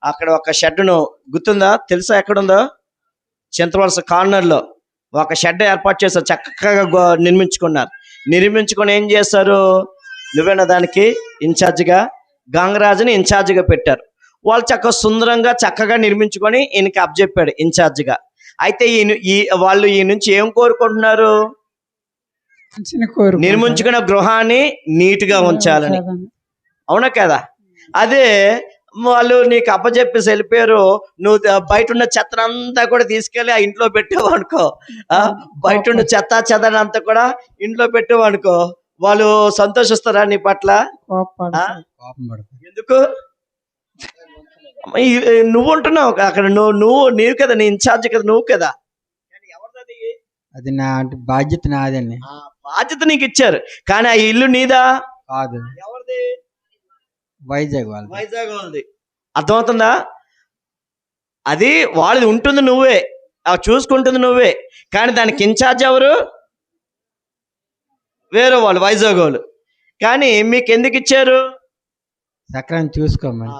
అక్కడ ఒక షెడ్ను, గుర్తుందా? తెలుసా ఎక్కడుందో? చింతవలస కార్నర్లో ఒక షెడ్ ఏర్పాటు చేశారు. చక్కగా నిర్మించుకొని ఏం చేశారు? నువ్వేనా దానికి ఇన్ఛార్జిగా? గంగరాజుని ఇన్ఛార్జిగా పెట్టారు. వాళ్ళు సుందరంగా చక్కగా నిర్మించుకొని ఈయనకి అప్పచెప్పాడు ఇన్ఛార్జిగా. అయితే వాళ్ళు ఈ నుంచి ఏం కోరుకుంటున్నారు? నిర్మించుకున్న గృహాన్ని నీట్గా ఉంచాలని. అవునా కదా? అదే వాళ్ళు నీకు అప్పచెప్పేసి వెళ్ళిపోయారు, నువ్వు బయట ఉన్న చెత్తనంతా కూడా తీసుకెళ్ళి ఆ ఇంట్లో పెట్టావు అనుకో, బయట ఉన్న చెత్త చెదనంతా కూడా ఇంట్లో పెట్టావు అనుకో, వాళ్ళు సంతోషిస్తారా నీ పట్ల? ఎందుకు? నువ్వు ఉంటున్నావు అక్కడ, నీవు కదా, నీ ఇన్ఛార్జ్ కదా, నువ్వు కదా. అది నా బాధ్యత, నాదండి. ఆ బాధ్యత నీకు ఇచ్చారు, కానీ ఆ ఇల్లు నీదా కాదు, ఎవరిది? వైజాగ్ వాళ్ళది. అర్థమవుతుందా? అది వాళ్ళది ఉంటుంది, నువ్వే చూసుకుంటుంది నువ్వే, కానీ దానికి ఇన్ఛార్జ్ ఎవరు? వేరే వాళ్ళు, వైజాగ్ వాళ్ళు. కానీ మీకు ఎందుకు ఇచ్చారు? సక్రమం చూసుకోమని.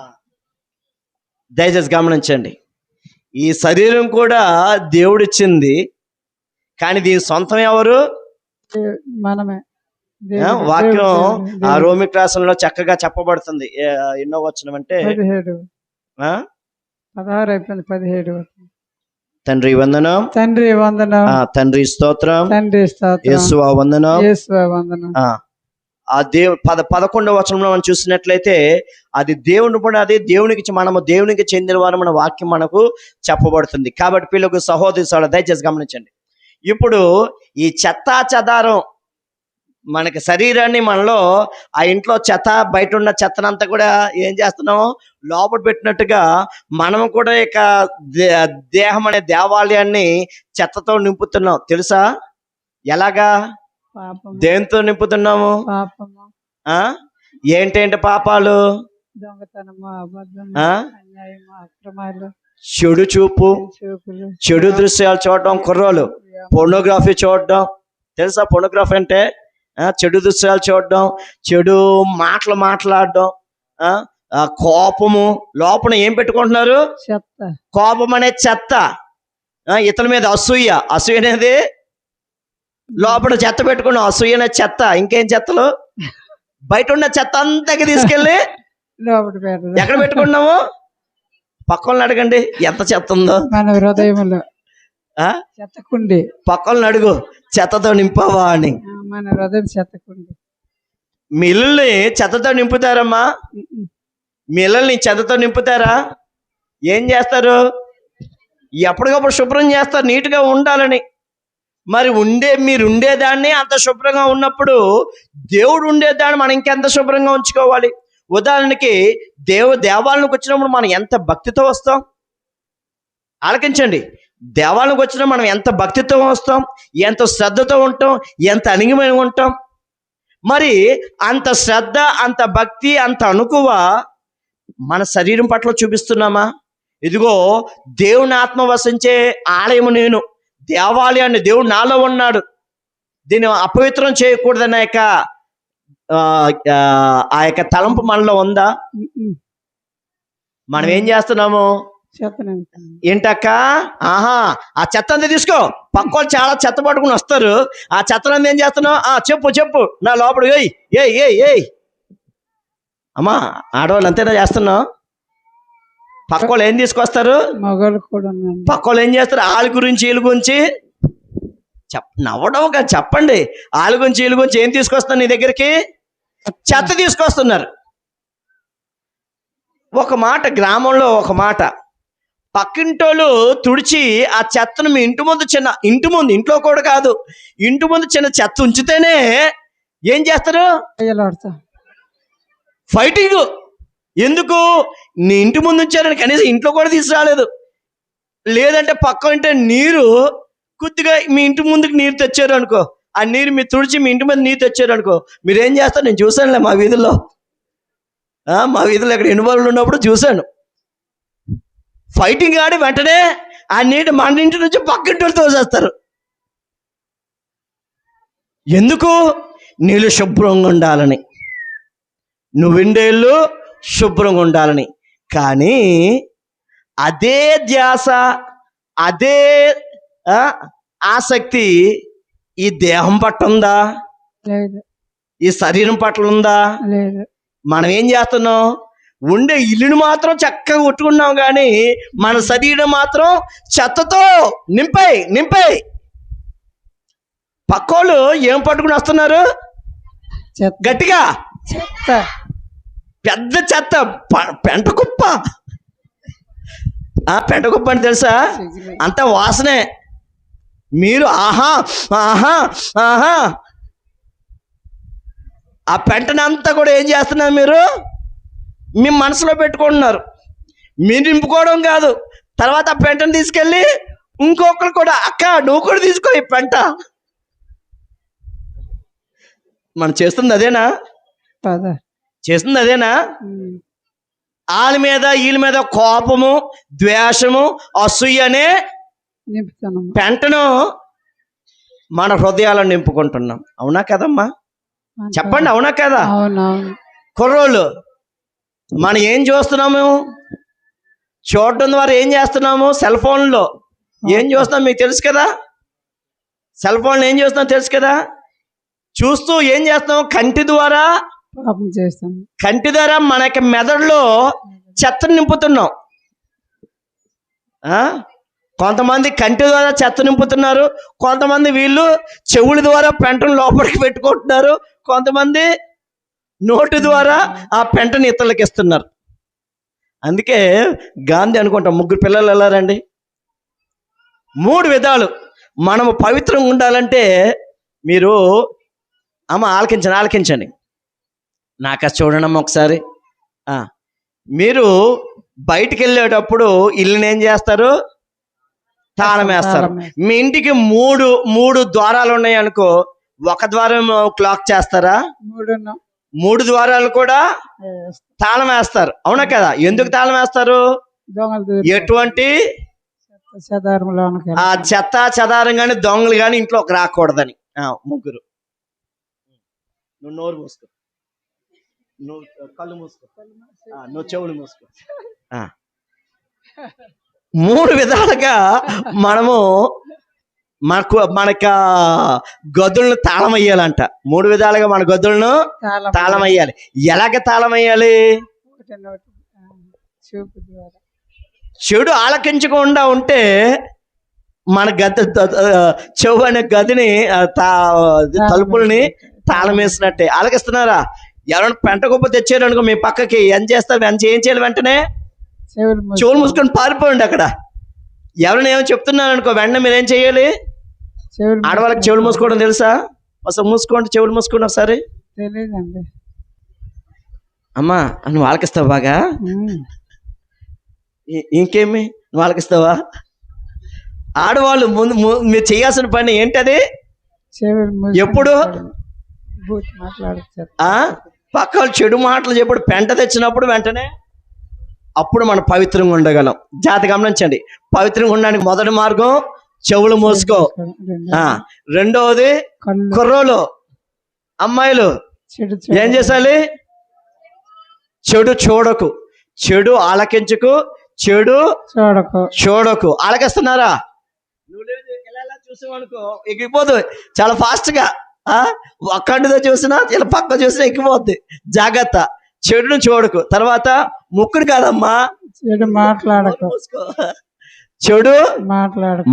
దయచేసి గమనించండి, ఈ శరీరం కూడా దేవుడిచ్చింది, కానీ దీని సొంతం ఎవరు? మనమే. వాక్యం ఆ రోమిక్ రాసంలో చక్కగా చెప్పబడుతుంది. ఎన్నో వచనం అంటే 17 తండ్రి వందనం, తండ్రి వందనం, తండ్రి స్తోత్రం, తండ్రి స్తోత్రం, యేసువా వందనం, యేసువా వందనం. ఆ 11వ వచనంలో మనం చూసినట్లయితే అది దేవుని పని, అది మనము దేవునికి చెందిన వారు మన వాక్యం మనకు చెప్పబడుతుంది. కాబట్టి పిల్లలకు సహోదరు దయచేసి గమనించండి. ఇప్పుడు ఈ చెత్తా చెదారం మనకి శరీరాన్ని, మనలో ఆ ఇంట్లో చెత్త, బయట ఉన్న చెత్తనంతా కూడా ఏం చేస్తున్నాము? లోపల పెట్టినట్టుగా మనము కూడా ఇక దేహం అనే దేవాలయాన్ని చెత్తతో నింపుతున్నాం. తెలుసా ఎలాగా? దేంతో నింపుతున్నాము? ఏంటేంటి పాపాలు? దొంగతనము, అక్రమాలు, చెడు చూపు, చెడు దృశ్యాలు చూడడం, కుర్రోలు పోర్నోగ్రఫీ చూడడం. తెలుసా పోర్నోగ్రఫీ అంటే? చెడు దృశ్యాలు చూడడం, చెడు మాటలు మాట్లాడడం, కోపము. లోపల ఏం పెట్టుకుంటున్నారు? చెత్త. కోపం అనే చెత్త, ఇతరుల మీద అసూయ అనేది లోపల చెత్త పెట్టుకున్నాం. అసూయ అనే చెత్త. ఇంకేం చెత్తలు? బయట ఉన్న చెత్త అంతకి తీసుకెళ్ళి ఎక్కడ పెట్టుకున్నాము? పక్కన అడగండి ఎంత చెత్త ఉందో మన హృదయంలో. చెత్తకుండి పక్కన అడుగు, చెత్తతో నింపావా అని. మన హృదయం చెత్తకుండి. మీ ఇల్లుని చెత్తతో నింపుతారమ్మా? మీ ఇళ్ళని చెత్తతో నింపుతారా? ఏం చేస్తారు? ఎప్పటికప్పుడు శుభ్రం చేస్తారు, నీట్గా ఉండాలని. మరి మీరు ఉండేదాన్ని అంత శుభ్రంగా ఉన్నప్పుడు దేవుడు ఉండేదాన్ని మనం ఇంకెంత శుభ్రంగా ఉంచుకోవాలి? ఉదాహరణకి దేవాలయానికి వచ్చినప్పుడు మనం ఎంత భక్తితో వస్తాం? ఆలకించండి. దేవాలయానికి వచ్చినప్పుడు మనం ఎంత భక్తితో వస్తాం, ఎంత శ్రద్ధతో ఉంటాం, ఎంత అణిగిమని ఉంటాం. మరి అంత శ్రద్ధ, అంత భక్తి, అంత అణుకువ మన శరీరం పట్ల చూపిస్తున్నామా? ఇదిగో దేవుని ఆత్మ వసించే ఆలయము నేను, దేవాలయాన్ని, దేవుడు నాలో ఉన్నాడు, దీన్ని అపవిత్రం చేయకూడదన్న ఆ యొక్క తలంపు మనలో ఉందా? మనం ఏం చేస్తున్నాము? ఏంటక్క? ఆ చెత్త అంతా తీసుకో. పక్కోళ్ళు చాలా చెత్త పట్టుకుని వస్తారు, ఆ చెత్తనంతా ఏం చేస్తున్నావు? చెప్పు నా లోపల ఏయ్. అమ్మా, ఆడవాళ్ళు అంతేనా చేస్తున్నావు? పక్కోళ్ళు ఏం తీసుకొస్తారు? పక్కోళ్ళు ఏం చేస్తారు? వాళ్ళ గురించి వీళ్ళ గురించి నవ్వడం కాదు, చెప్పండి. వాళ్ళ గురించి వీళ్ళ గురించి ఏం తీసుకొస్తున్నారు నీ దగ్గరికి? చెత్త తీసుకొస్తున్నారు. ఒక మాట, గ్రామంలో ఒక మాట, పక్కింటోళ్ళు తుడిచి ఆ చెత్తను మీ ఇంటి ముందు ఇంట్లో కూడా కాదు, ఇంటి ముందు చిన్న చెత్త ఉంచితేనే ఏం చేస్తారు? ఫైటింగ్. ఎందుకు? నీ ఇంటి ముందు ఉంచారని కనీసం ఇంట్లో కూడా తీసుకురాలేదు. లేదంటే పక్క ఇంటే నీరు కొద్దిగా మీ ఇంటి ముందుకు నీరు తెచ్చారు అనుకో, ఆ నీరు మీరు తుడిచి మీ ఇంటి మీద నీరు తెచ్చారు అనుకో, మీరేం చేస్తారు? నేను చూశానులే మా వీధుల్లో ఇక్కడ ఎన్నివాళ్ళు ఉన్నప్పుడు చూశాను. ఫైటింగ్ ఆడి వెంటనే ఆ నీటి మన ఇంటి నుంచి పక్కింటి తోసేస్తారు. ఎందుకు? నీళ్ళు శుభ్రంగా ఉండాలని, నువ్విండేళ్ళు శుభ్రంగా ఉండాలని. కానీ అదే ధ్యాస, అదే ఆసక్తి ఈ దేహం పట్ల ఉందా? ఈ శరీరం పట్ల ఉందా? మనం ఏం చేస్తున్నాం? ఉండే ఇల్లుని మాత్రం చక్కగా కొట్టుకున్నాం, కానీ మన శరీరం మాత్రం చెత్తతో నింపాయి. పక్కోళ్ళు ఏం పట్టుకుని వస్తున్నారు? గట్టిగా పెద్ద చెత్త, పెంట కుప్ప. పెంట కుప్ప అని తెలుసా? అంత వాసనే. మీరు ఆహా ఆహా ఆహా ఆ పెంటనంతా కూడా ఏం చేస్తున్నారు? మీరు మీ మనసులో పెట్టుకుంటున్నారు. మీరు నింపుకోవడం కాదు, తర్వాత ఆ పెంటను తీసుకెళ్ళి ఇంకొకరు కూడా, అక్క నువ్వు కూడా తీసుకో ఈ పెంట. మనం చేస్తుంది అదేనా? చేస్తుంది అదేనా? వాళ్ళ మీద వీళ్ళ మీద కోపము, ద్వేషము, అసూయ అనే పెంటను మన హృదయాలను నింపుకుంటున్నాం. అవునా కదమ్మా? చెప్పండి, అవునా కదా? కుర్రోళ్ళు మనం ఏం చూస్తున్నాము? చూడటం ద్వారా ఏం చేస్తున్నాము? సెల్ ఫోన్లో ఏం చూస్తున్నాం మీకు తెలుసు కదా? సెల్ ఫోన్లో ఏం చూస్తున్నాం తెలుసు కదా? చూస్తూ ఏం చేస్తాం? కంటి ద్వారా మన యొక్క మెదడులో చెత్తను నింపుతున్నాం. కొంతమంది కంటి ద్వారా చెత్త నింపుతున్నారు, కొంతమంది వీళ్ళు చెవుల ద్వారా పెంటను లోపలికి పెట్టుకుంటున్నారు, కొంతమంది నోటి ద్వారా ఆ పెంటను ఇతరులకు ఇస్తున్నారు. అందుకే గాంధీ అనుకుంటాం, 3 పిల్లలు వెళ్ళారండి. 3 విధాలు మనము పవిత్రంగా ఉండాలంటే మీరు ఆలకించండి. నాకు చూడడం ఒకసారి. మీరు బయటికి వెళ్ళేటప్పుడు ఇల్లుని ఏం చేస్తారు? తాళం వేస్తారు. మీ ఇంటికి 3 ద్వారాలు ఉన్నాయి అనుకో, ఒక ద్వారం క్లాక్ చేస్తారా? 3 ద్వారాలు కూడా తాళం వేస్తారు. అవునా కదా? ఎందుకు తాళం వేస్తారు? ఎటువంటి చెత్త చెదారం కానీ దొంగలు కానీ ఇంట్లోకి రాకూడదని. 3 నువ్వు నోరు మూసుకో, నువ్వు కళ్ళు మూసుకో, నువ్వు చెవులు మూసుకో. 3 విధాలుగా మనము మనకు గదులను తాళం వేయాలంట. 3 విధాలుగా మన గదులను తాళం వేయాలి. ఎలాగ తాళం వేయాలి? చెడు ఆలకించకుండా ఉంటే మన చెవు అనే గదిని తలుపుల్ని తాళం వేసినట్టే. ఆలకిస్తున్నారా? ఎవరైనా పెంట కుప్ప తెచ్చారు అనుకో మీ పక్కకి, ఏం చేస్తారు? ఏం చేయాలి? వెంటనే చెవులు మూసుకొని పారిపోండి. అక్కడ ఎవరైనా ఏమో చెప్తున్నారు అనుకో, వెంటనే మీరు ఏం చేయాలి? ఆడవాళ్ళకి చెవులు మూసుకోవడం తెలుసా? అసలు మూసుకోండి, చెవులు మూసుకోండి ఒకసారి. అమ్మా నువ్వు ఆలకిస్తావు బాగా? ఇంకేమి నువ్వు ఆలకిస్తావా? ఆడవాళ్ళు ముందు మీరు చేయాల్సిన పని ఏంటది? ఎప్పుడు పక్క చెడు మాటలు చెప్పుడు పెంట తెచ్చినప్పుడు వెంటనే అప్పుడు మనం పవిత్రంగా ఉండగలం. జాగ్రత్త గమనించండి. పవిత్రంగా ఉండడానికి మొదటి మార్గం చెవులు మూసుకో. రెండవది కుర్రోలు అమ్మాయిలు ఏం చేసాలి? చెడు చూడకు, చెడు ఆలకించకు, చెడు చూడకు. ఆలకిస్తున్నారా? నువ్వు ఇలా చూసావనుకో ఎక్కిపోదు చాలా ఫాస్ట్ గా. ఒక్కడితో చూసినా ఇలా పక్క చూసినా ఎక్కిపోద్ది. జాగ్రత్త, చెడును చూడకు. తర్వాత ముక్కుడు కాదమ్మా, చెడు మాట్లాడకు, చెడు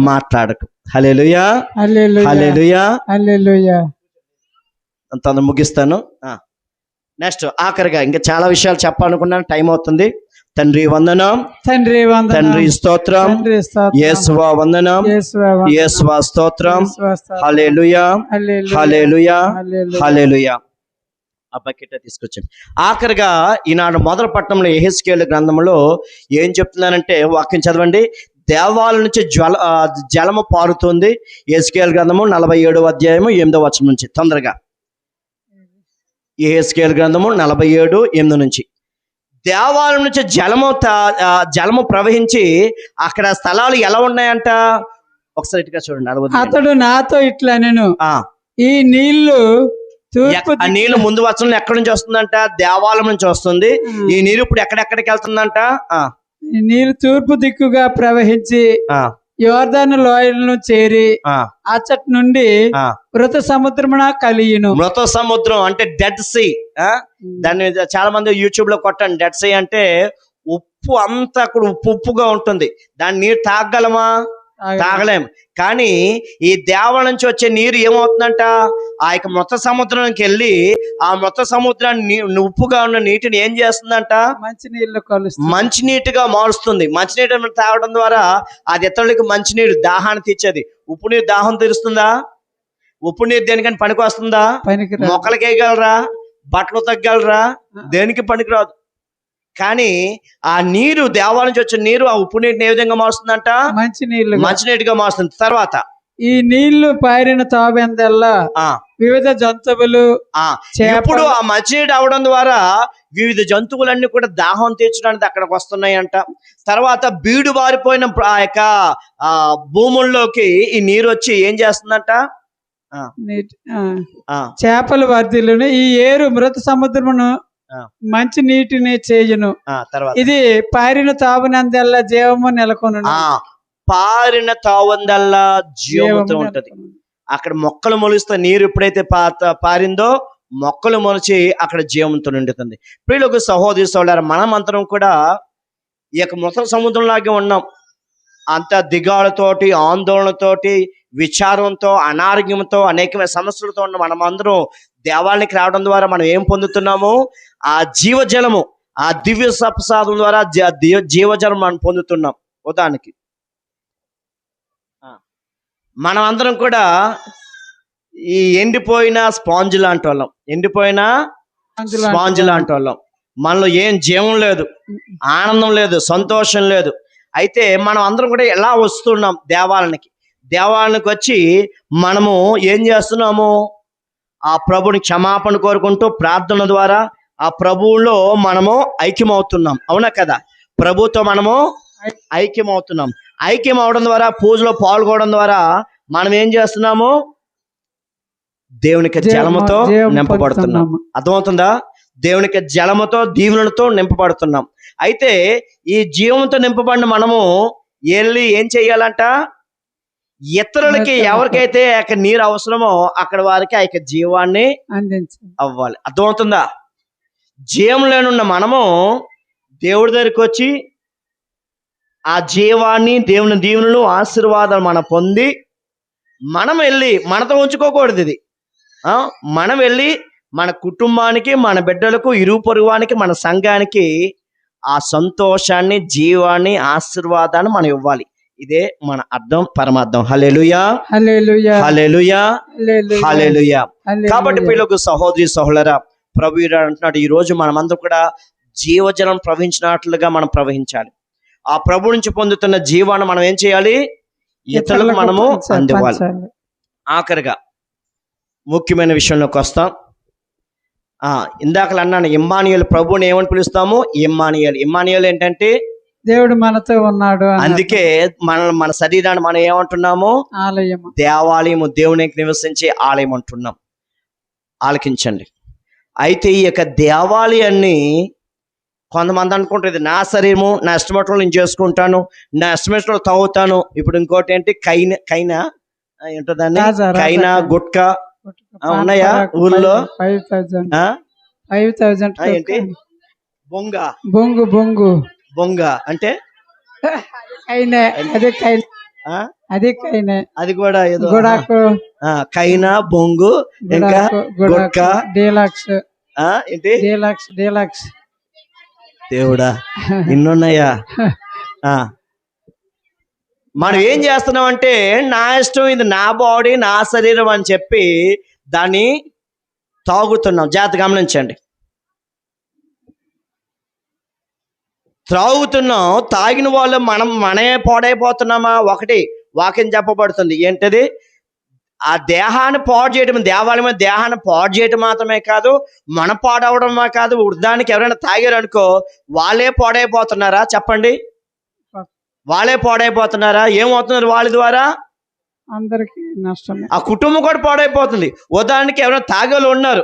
మాట్లాడకు. హల్లెలూయా, హల్లెలూయా, హల్లెలూయా. అంత ముగిస్తాను. నెక్స్ట్ ఆఖరిగా ఇంకా చాలా విషయాలు చెప్పాలనుకున్నాను, టైం అవుతుంది. తండ్రి వందనం, తండ్రి స్తోత్రం, యేసువా వందనం, యేసువా స్తోత్రం. హల్లెలూయా, హల్లెలూయా, హల్లెలూయా. ఆ బకెట్ తీసుకొచ్చండి. ఆఖరిగా ఈనాడు మొదటి పట్టణంలో యెహెజ్కేలు గ్రంథంలో ఏం చెప్తున్నానంటే, వాక్యం చదవండి. దేవాలయం నుంచి జలము పారుతుంది. యెహెజ్కేలు గ్రంథము 47వ అధ్యాయము 8వ వచనం నుంచి. తొందరగా యెహెజ్కేలు గ్రంథము 47:8 నుంచి. దేవాలయం నుంచి జలము ప్రవహించి అక్కడ స్థలాలు ఎలా ఉన్నాయంట? ఒకసారి ఇటుగా చూడండి. అతడు నాతో ఇట్లా నేను ఈ నీళ్లు ఆ నీళ్లు ముందు వచనంలో ఎక్కడి నుంచి వస్తుందంట? దేవాలయం నుంచి వస్తుంది. ఈ నీరు ఇప్పుడు ఎక్కడెక్కడికి వెళ్తుందంట? నీరు తూర్పు దిక్కుగా ప్రవహించి యోర్దాను లోయలను చేరి అచ్చటి నుండి మృత సముద్రమున కలియును. మృత సముద్రం అంటే డెడ్ సీ. దాన్ని చాలా మంది యూట్యూబ్ లో కొట్టండి. డెడ్ సీ అంటే ఉప్పు అంతా కూడా ఉప్పుగా ఉంటుంది. దాని నీరు తాగగలమా? తాగలేం. కానీ ఈ దేవాల నుంచి వచ్చే నీరు ఏమవుతుందంట, ఆ యొక్క మృత సముద్రానికి వెళ్ళి ఆ మృత సముద్రాన్ని ఉప్పుగా ఉన్న నీటిని ఏం చేస్తుందంట, మంచినీళ్ళు కలుస్తుంది, మంచినీటిగా మారుస్తుంది. మంచినీటిని తాగడం ద్వారా అది ఇతరులకి మంచినీరు దాహాన్ని తీర్చేది. ఉప్పు నీరు దాహం తీరుస్తుందా? ఉప్పు నీరు దేనికని పనికి వస్తుందా? మొక్కలకి వేయగలరా? బట్టలు తగ్గలరా? దేనికి పనికిరాదు. కానీ ఆ నీరు దేవాల నుంచి వచ్చిన నీరు ఆ ఉప్పు నీటిని ఏ విధంగా మారుస్తుందంట, మంచినీటిగా మారుస్తుంది. తర్వాత ఈ నీళ్లు పారిన తావెందల్లా వివిధ జంతువులు ఇప్పుడు ఆ మంచినీటి అవడం ద్వారా వివిధ జంతువులన్నీ కూడా దాహం తీర్చడానికి అక్కడికి వస్తున్నాయంట. తర్వాత బీడు బారిపోయిన ఆ యొక్క భూముల్లోకి ఈ నీరు వచ్చి ఏం చేస్తుందంట, చేపలు వర్ధిల్లును, ఈ ఏరు మృత సముద్రమును మంచి నీటిని చేయును, ఇది పారిన తావునందల్లా జీవము నెలకొను. పారిన తావందల్లా జీవముతో ఉంటది. అక్కడ మొక్కలు మొలుస్తే నీరు ఎప్పుడైతే పారిందో మొక్కలు మొలిచి అక్కడ జీవంతో నిండుతుంది. ప్రియులకు సహోదరి సోదరులారా, మనం అందరం కూడా ఈ యొక్క మృత సముద్రంలాగే ఉన్నాం. అంత దిగాలతోటి, ఆందోళనతోటి, విచారంతో, అనారోగ్యంతో, అనేకమైన సమస్యలతో ఉన్న మనం అందరం దేవాలయానికి రావడం ద్వారా మనం ఏం పొందుతున్నాము, ఆ జీవజలము, ఆ దివ్య ప్రసాదం ద్వారా జీవజలం మనం పొందుతున్నాం. ఉదాహరణకి మనం అందరం కూడా ఈ ఎండిపోయిన స్పాంజ్ లాంటి వాళ్ళం, ఎండిపోయిన స్పాంజ్ లాంటి వాళ్ళం. మనలో ఏం జీవం లేదు, ఆనందం లేదు, సంతోషం లేదు. అయితే మనం అందరం కూడా ఎలా వస్తున్నాం దేవాలయానికి వచ్చి మనము ఏం చేస్తున్నాము, ఆ ప్రభుని క్షమాపణ కోరుకుంటూ ప్రార్థన ద్వారా ఆ ప్రభువులో మనము ఐక్యమవుతున్నాం. అవునా కదా? ప్రభుతో మనము ఐక్యమవుతున్నాం. ఐక్యం అవడం ద్వారా, పూజలో పాల్గొనడం ద్వారా మనం ఏం చేస్తున్నాము, దేవునికి జలముతో నింపబడుతున్నాం. అర్థమవుతుందా? దేవునికి జలముతో, దీవెనలతో నింపబడుతున్నాం. అయితే ఈ జీవంతో నింపబడిన మనము వెళ్ళి ఏం చెయ్యాలంట, ఇతరులకి ఎవరికైతే నీరు అవసరమో అక్కడ వారికి ఆ యొక్క జీవాన్ని అవ్వాలి. అర్థమవుతుందా? జీవం లేనున్న మనము దేవుడి దగ్గరికి వచ్చి ఆ జీవాన్ని, దేవుని దీవెనలు, ఆశీర్వాదాలు మనం పొంది మనం వెళ్ళి మనతో ఉంచుకోకూడదు. ఇది మనం వెళ్ళి మన కుటుంబానికి, మన బిడ్డలకు, ఇరుగు పొరుగువానికి, మన సంఘానికి ఆ సంతోషాన్ని, జీవాన్ని, ఆశీర్వాదాన్ని మనం ఇవ్వాలి. ఇదే మన అర్థం, పరమార్థం. హల్లెలూయా, హల్లెలూయా, హల్లెలూయా, హల్లెలూయా. కాబట్టి పిల్లలకు సహోదరి సహోదరా, ప్రభు అంటున్నాడు, ఈ రోజు మనమందరం కూడా జీవజలం ప్రవహించినట్లుగా మనం ప్రవహించాలి. ఆ ప్రభు నుంచి పొందుతున్న జీవాన్ని మనం ఏం చేయాలి, ఇతరులకు మనము అందివ్వాలి. ఆఖరిగా ముఖ్యమైన విషయంలోకి వస్తాం. ఇందాకలు అన్నాను, ఇమ్మానుయేలు, ప్రభుని ఏమని పిలుస్తాము, ఇమ్మానుయేలు ఏంటంటే దేవుడు మనతో ఉన్నాడు. అందుకే మన శరీరాన్ని మనం ఏమంటున్నాము, ఆలయం, దేవాలయము, దేవునికి నివసించే ఆలయం అంటున్నాం. ఆలకించండి. అయితే ఈ యొక్క దేవాలయాన్ని కొంతమంది అనుకుంటారు, ఇది నా శరీరము, నా ఎస్టిమేట్లో నేను చేసుకుంటాను, నా ఎస్టిమేట్లో తాగుతాను. ఇప్పుడు ఇంకోటి ఏంటి, కైనా ఏంటోదాన్ని, కైనా, గుట్కా ఉన్నాయా ఊర్లో? 5,000 ఏంటి, బొంగ అంటే అది కూడా ఏదో కైనా, బొంగు, ఇంకా గుట్కా, డీలక్స్, ఏంటి డీలక్స్. దేవుడా, ఇన్నున్నాయా? మనం ఏం చేస్తున్నాం అంటే, నా ఇష్టం, ఇది నా బాడీ, నా శరీరం అని చెప్పి దాన్ని తాగుతున్నాం. జాగ్రత్త గమనించండి. త్రాగుతున్నాం. తాగిన వాళ్ళు మనమే పాడైపోతున్నామా? ఒకటి వాక్యం చెప్పబడుతుంది, ఏంటది, ఆ దేహాన్ని పాడు చేయటం, దేవాలయం దేహాన్ని పాడు చేయటం మాత్రమే కాదు, మనం పాడవడమే కాదు. వృద్ధానికి ఎవరైనా తాగారు అనుకో, వాళ్ళే పాడైపోతున్నారా? చెప్పండి, వాళ్ళే పాడైపోతున్నారా? ఏమవుతున్నారు వాళ్ళ ద్వారా? అందరికి నష్టం. ఆ కుటుంబం కూడా పాడైపోతుంది. ఉదాహరణకి ఎవరైనా తాగేవాళ్ళు ఉన్నారు,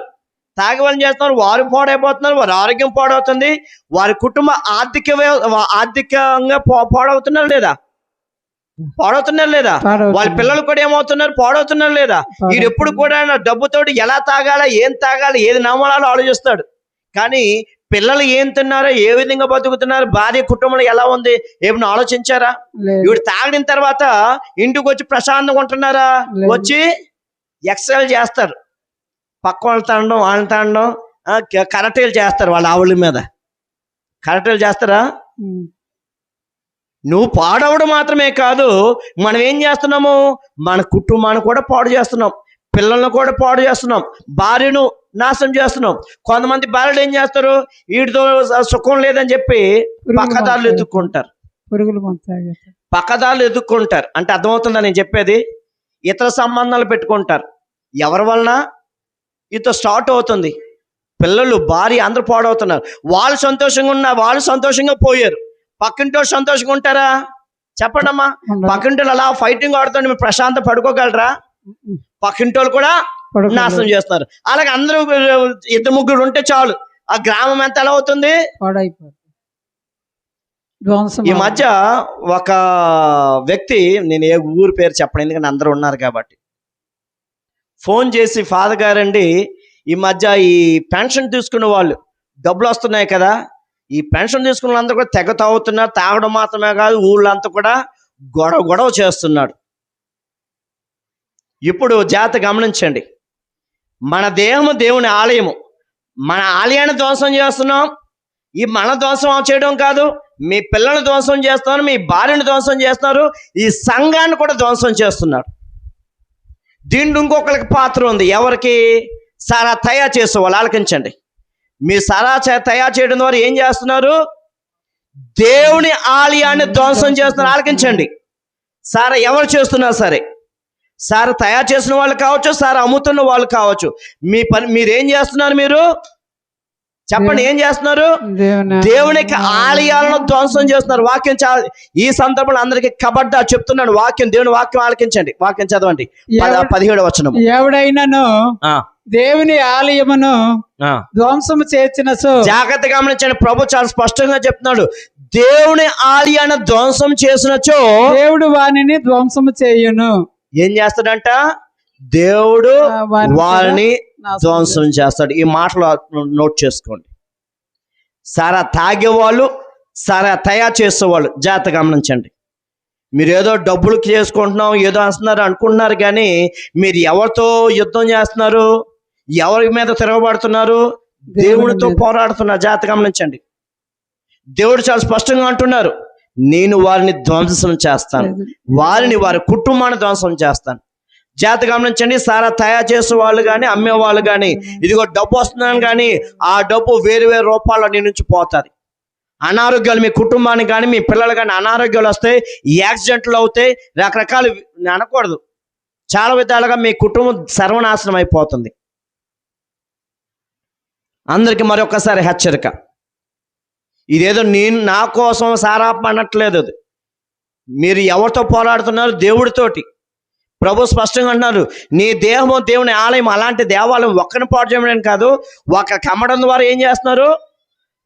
తాగేవాళ్ళని చేస్తున్నారు, వారు పాడైపోతున్నారు, వారి ఆరోగ్యం పాడవుతుంది, వారి కుటుంబ ఆర్థికంగా పాడవుతున్నారు లేదా? పాడవుతున్నారు లేదా? వాళ్ళ పిల్లలు కూడా ఏమవుతున్నారు? పాడవుతున్నారు లేదా? వీడు ఎప్పుడు కూడా డబ్బుతోటి ఎలా తాగాలా, ఏం తాగాలి, ఏది నమ్మాలో ఆలోచిస్తాడు. కానీ పిల్లలు ఏం తిన్నారో, ఏ విధంగా బతుకుతున్నారు, భార్య కుటుంబంలో ఎలా ఉంది, ఏమైనా ఆలోచించారా? లేదు. ఇవి తాగిన తర్వాత ఇంటికి వచ్చి ప్రశాంతంగా ఉంటున్నారా? లేదు. వచ్చి ఎక్సర్సైజ్ చేస్తారు, పక్క వాళ్ళు తాండడం, వాళ్ళని తాండడం, కరాటేలు చేస్తారు వాళ్ళ ఆవుల మీద. కరాటేలు చేస్తారా? ఉమ్. నువ్వు పాడవడం మాత్రమే కాదు, మనం ఏం చేస్తున్నాము, మన కుటుంబాన్ని కూడా పాడు చేస్తున్నాం, పిల్లలను కూడా పాడు చేస్తున్నాం, భార్యను నాశనం చేస్తున్నాం. కొంతమంది భార్యలు ఏం చేస్తారు, వీటితో సుఖం లేదని చెప్పి పక్కదారులు ఎత్తుక్కుంటారు. పురుగులు మంతాయి. పక్కదారులు ఎత్తుక్కుంటారు అంటే అర్థమవుతుందా నేను చెప్పేది? ఇతర సంబంధాలు పెట్టుకుంటారు. ఎవరి వలన ఇతో స్టార్ట్ అవుతుంది. పిల్లలు, భార్య అందరూ పాడవుతున్నారు. వాళ్ళు సంతోషంగా ఉన్నా, వాళ్ళు సంతోషంగా పోయారు. పక్కింటి సంతోషంగా ఉంటారా? చెప్పండి అమ్మా. పక్కింటి అలా ఫైటింగ్ ఆడుతుంటే మీరు ప్రశాంతం పడుకోగలరా? పక్కింటి వాళ్ళు కూడా నాశనం చేస్తున్నారు. అలాగే అందరూ 2-3 ఉంటే చాలు, ఆ గ్రామం ఎంత ఎలా అవుతుంది? ఈ మధ్య ఒక వ్యక్తి, నేను ఏ ఊరు పేరు చెప్పను ఎందుకంటే అందరూ ఉన్నారు కాబట్టి, ఫోన్ చేసి, ఫాదర్ గారండి, ఈ మధ్య ఈ పెన్షన్ తీసుకునే వాళ్ళు డబ్బులు వస్తున్నాయి కదా, ఈ పెన్షన్ తీసుకున్న వాళ్ళందరూ కూడా తెగ తాగుతున్నారు. తాగడం మాత్రమే కాదు, ఊళ్ళంతా కూడా గొడవ చేస్తున్నాడు. ఇప్పుడు జాగ్రత్త గమనించండి. మన దేహము దేవుని ఆలయము. మన ఆలయాన్ని ధ్వంసం చేస్తున్నాం. ఈ మన ధ్వంసం చేయడం కాదు, మీ పిల్లల్ని ధ్వంసం చేస్తున్నారు, మీ భార్యను ధ్వంసం చేస్తున్నారు, ఈ సంఘాన్ని కూడా ధ్వంసం చేస్తున్నారు. దీంట్లో ఇంకొకరికి పాత్ర ఉంది. ఎవరికి? సారా తయారు చేసేవాళ్ళు. ఆలకించండి. మీ సారా తయారు చేయడం ద్వారా ఏం చేస్తున్నారు? దేవుని ఆలయాన్ని ధ్వంసం చేస్తున్నారు. ఆలకించండి. సారా ఎవరు చేస్తున్నారు సరే, సారా తయారు చేసిన వాళ్ళు కావచ్చు, సారా అమ్ముతున్న వాళ్ళు కావచ్చు, మీ పని మీరేం చేస్తున్నారు? మీరు చెప్పండి, ఏం చేస్తున్నారు? దేవునికి ఆలయాలను ధ్వంసం చేస్తున్నారు. వాక్యం ఈ సందర్భంలో అందరికి కబడ్డా చెప్తున్నాడు. వాక్యం, దేవుని వాక్యం ఆలకించండి. వాక్యం చదవండి, 17వ వచనం. ఎవడైనాను దేవుని ఆలయమును ధ్వంసము చేసిన జాగ్రత్త గమనించండి. ప్రభు చాలా స్పష్టంగా చెప్తున్నాడు, దేవుని ఆలయాన్ని ధ్వంసం చేసినచో దేవుడు వానిని ధ్వంసము చేయును. ఏం చేస్తాడంట? దేవుడు వారిని ధ్వంసం చేస్తాడు. ఈ మాటలు నోట్ చేసుకోండి. సారా తాగేవాళ్ళు, సారా తయారు చేసేవాళ్ళు జాగ్రత్త గమనించండి. మీరు ఏదో డబ్బులు చేసుకుంటున్నాం, ఏదో అంటున్నారు అనుకుంటున్నారు, కానీ మీరు ఎవరితో యుద్ధం చేస్తున్నారు? ఎవరి మీద తిరగబడుతున్నారు? దేవునితో పోరాడుతున్నారు. జాగ్రత్త గమనించండి. దేవుడు చాలా స్పష్టంగా అంటున్నారు, నేను వారిని ధ్వంసం చేస్తాను, వారిని, వారి కుటుంబాన్ని ధ్వంసం చేస్తాను. జాగ్రత్త గమనించండి. సారా తయారు చేసే వాళ్ళు కానీ, అమ్మేవాళ్ళు కానీ, ఇదిగో డబ్బు వస్తుందని కానీ, ఆ డబ్బు వేరు వేరు రూపాల్లో నీ నుంచి పోతుంది. అనారోగ్యాలు, మీ కుటుంబానికి కానీ, మీ పిల్లలు కానీ అనారోగ్యాలు వస్తాయి, యాక్సిడెంట్లు అవుతాయి, రకరకాలు అనకూడదు, చాలా విధాలుగా మీ కుటుంబం సర్వనాశనం అయిపోతుంది. అందరికి మరొకసారి హెచ్చరిక. ఇదేదో నేను నా కోసం సారా అనట్లేదు. అది మీరు ఎవరితో పోరాడుతున్నారు? దేవుడితోటి. ప్రభు స్పష్టంగా అంటున్నారు, నీ దేహము దేవుని ఆలయం. అలాంటి దేవాలయం ఒక్కరిని పాడు చేయడం కాదు, ఒక కమ్మడం ద్వారా ఏం చేస్తున్నారు?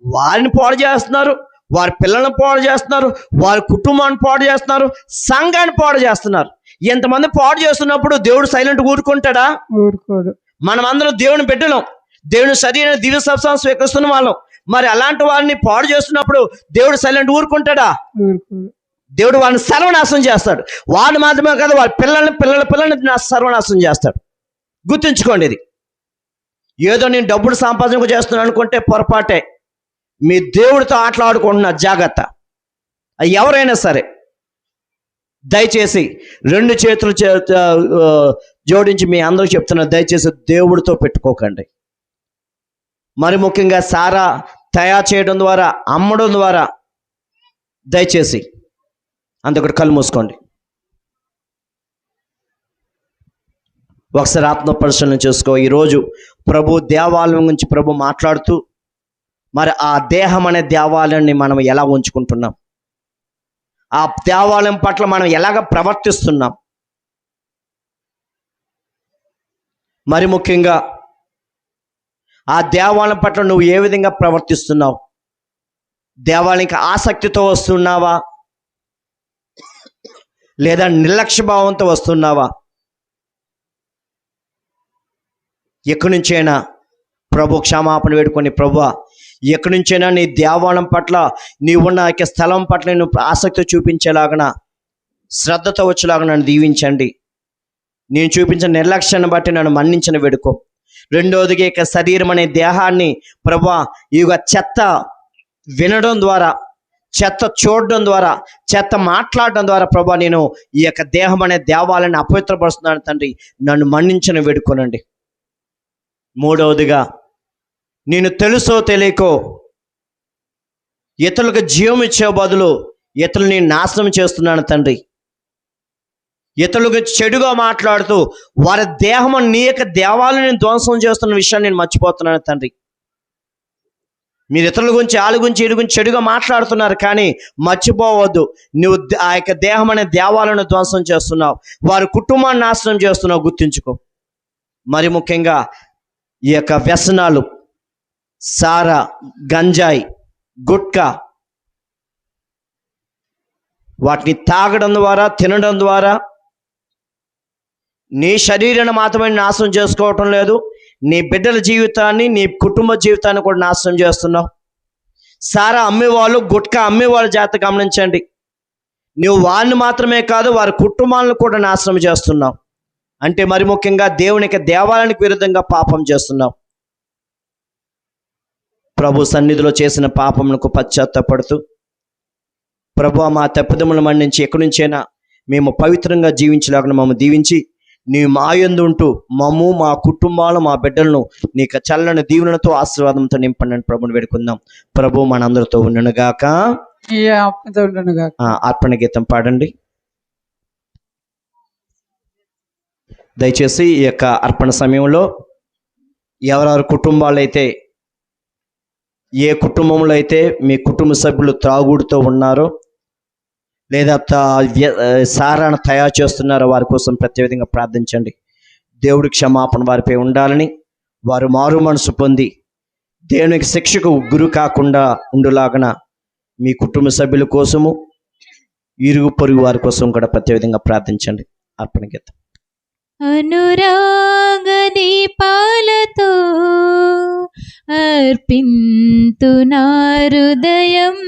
వారిని పాడు చేస్తున్నారు, వారి పిల్లల్ని పాడు చేస్తున్నారు, వారి కుటుంబాన్ని పాడు చేస్తున్నారు, సంఘాన్ని పాడు చేస్తున్నారు. ఎంతమంది పాడు చేస్తున్నప్పుడు దేవుడు సైలెంట్ ఊరుకుంటాడా? ఊరుకోడు. మనం అందరం దేవుని బిడ్డలం, దేవుని శరీర దివ్య సత్సంగం స్వీకరిస్తున్న వాళ్ళం. మరి అలాంటి వారిని పాడు చేస్తున్నప్పుడు దేవుడు సైలెంట్ ఊరుకుంటాడా? దేవుడు వారిని సర్వనాశనం చేస్తాడు. వాడు మాత్రమే కాదు, వారి పిల్లల్ని సర్వనాశనం చేస్తాడు. గుర్తుంచుకోండి. ఇది ఏదో నేను డబ్బులు సంపాదన చేస్తున్నాను అనుకుంటే పొరపాటే. మీ దేవుడితో ఆటలాడుకుంటున్నారు. జాగ్రత్త. ఎవరైనా సరే దయచేసి 2 చేతులు జోడించి మీ అందరూ చెప్తున్నారు, దయచేసి దేవుడితో పెట్టుకోకండి. మరి ముఖ్యంగా సారా తయారు చేయడం ద్వారా, అమ్మడం ద్వారా దయచేసి అందుకటి కళ్ళు మూసుకోండి. ఒకసారి ఆత్మ పరిశీలన చేసుకో. ఈరోజు ప్రభు దేవాలయం గురించి ప్రభు మాట్లాడుతూ, మరి ఆ దేహం అనే దేవాలయాన్ని మనం ఎలా ఉంచుకుంటున్నాం, ఆ దేవాలయం పట్ల మనం ఎలాగ ప్రవర్తిస్తున్నాం, మరి ముఖ్యంగా ఆ దేవాలయం పట్ల నువ్వు ఏ విధంగా ప్రవర్తిస్తున్నావు? దేవాలయానికి ఆసక్తితో వస్తున్నావా, లేదా నిర్లక్ష్య భావంతో వస్తున్నావా? ఎక్కడి నుంచైనా ప్రభు క్షమాపణ వేడుకొని, ప్రభువా ఎక్కడి నుంచైనా నీ దేవాలయం పట్ల నీవున్న యొక్క స్థలం పట్ల నేను ఆసక్తి చూపించేలాగన, శ్రద్ధతో వచ్చేలాగా నన్ను దీవించండి. నేను చూపించిన నిర్లక్ష్యాన్ని బట్టి నన్ను మన్నించిన వేడుకో. రెండోదిగా ఇక శరీరం అనే దేహాన్ని ప్రభా ఈ చెత్త వినడం ద్వారా, చెత్త చూడడం ద్వారా, చెత్త మాట్లాడడం ద్వారా ప్రభా నేను ఈ యొక్క దేహం అనే దేవాలయాన్ని అపవిత్రపరుస్తున్నాను తండ్రి, నన్ను మన్నించిన వేడుకోనండి. మూడవదిగా నేను తెలుసో తెలియకో ఇతరులకు జీవం ఇచ్చే బదులు ఇతరులని నాశనం చేస్తున్నాను తండ్రి. ఇతరులకు చెడుగా మాట్లాడుతూ వారి దేహం నీ యొక్క దేవాలయాన్ని ధ్వంసం చేస్తున్న విషయాన్ని నేను మర్చిపోతున్నాను తండ్రి. మీరు ఇతరుల గురించి, వాళ్ళ గురించి, వీడి గురించి చెడుగా మాట్లాడుతున్నారు, కానీ మర్చిపోవద్దు, నువ్వు ఆ యొక్క దేహం అనే దేవాలయాన్ని ధ్వంసం చేస్తున్నావు, వారి కుటుంబాన్ని నాశనం చేస్తున్నావు, గుర్తుంచుకో. మరి ముఖ్యంగా ఈ యొక్క వ్యసనాలు, సారా, గంజాయి, గుట్కా, వాటిని తాగడం ద్వారా, తినడం ద్వారా నీ శరీరాన్ని మాత్రమే నాశనం చేసుకోవటం లేదు, నీ బిడ్డల జీవితాన్ని, నీ కుటుంబ జీవితాన్ని కూడా నాశనం చేస్తున్నావు. సారా అమ్మేవాళ్ళు, గుట్కా అమ్మేవాళ్ళ జాగ్రత్త గమనించండి. నువ్వు వారిని మాత్రమే కాదు, వారి కుటుంబాలను కూడా నాశనం చేస్తున్నావు. అంటే మరి ముఖ్యంగా దేవునికి, దేవాలయానికి విరుద్ధంగా పాపం చేస్తున్నావు. ప్రభు సన్నిధిలో చేసిన పాపములకు పశ్చాత్తపడుతూ, ప్రభు మా తప్పిదములను మన్నించి ఎక్కడి నుంచైనా మేము పవిత్రంగా జీవించలేక మమ్మల్ని దీవించి, నీ మా యందు ఉంటూ మమ్ము, మా కుటుంబాలు, మా బిడ్డలను నీకు చల్లని దీవెనలతో, ఆశీర్వాదంతో నింపండి ప్రభుని వేడుకుందాం. ప్రభు మనందరితో ఉండనుగాక. అర్పణ గీతం పాడండి దయచేసి. ఈ యొక్క అర్పణ సమయంలో ఎవరెవరి కుటుంబాలు అయితే, ఏ కుటుంబంలో అయితే మీ కుటుంబ సభ్యులు త్రాగుడుతో ఉన్నారో లేదా సారాను తయారు చేస్తున్నారో వారి కోసం ప్రత్యేకంగా ప్రార్థించండి. దేవుడి క్షమాపణ వారిపై ఉండాలని, వారు మారు మనసు పొంది దేవునికి శిక్షకు గురి కాకుండా ఉండులాగన మీ కుటుంబ సభ్యుల కోసము, ఇరుగు పొరుగు వారి కోసం కూడా ప్రత్యేకంగా ప్రార్థించండి. అర్పణ గీతం. అనురాగ దీపాలతో అర్పింతు నా హృదయం,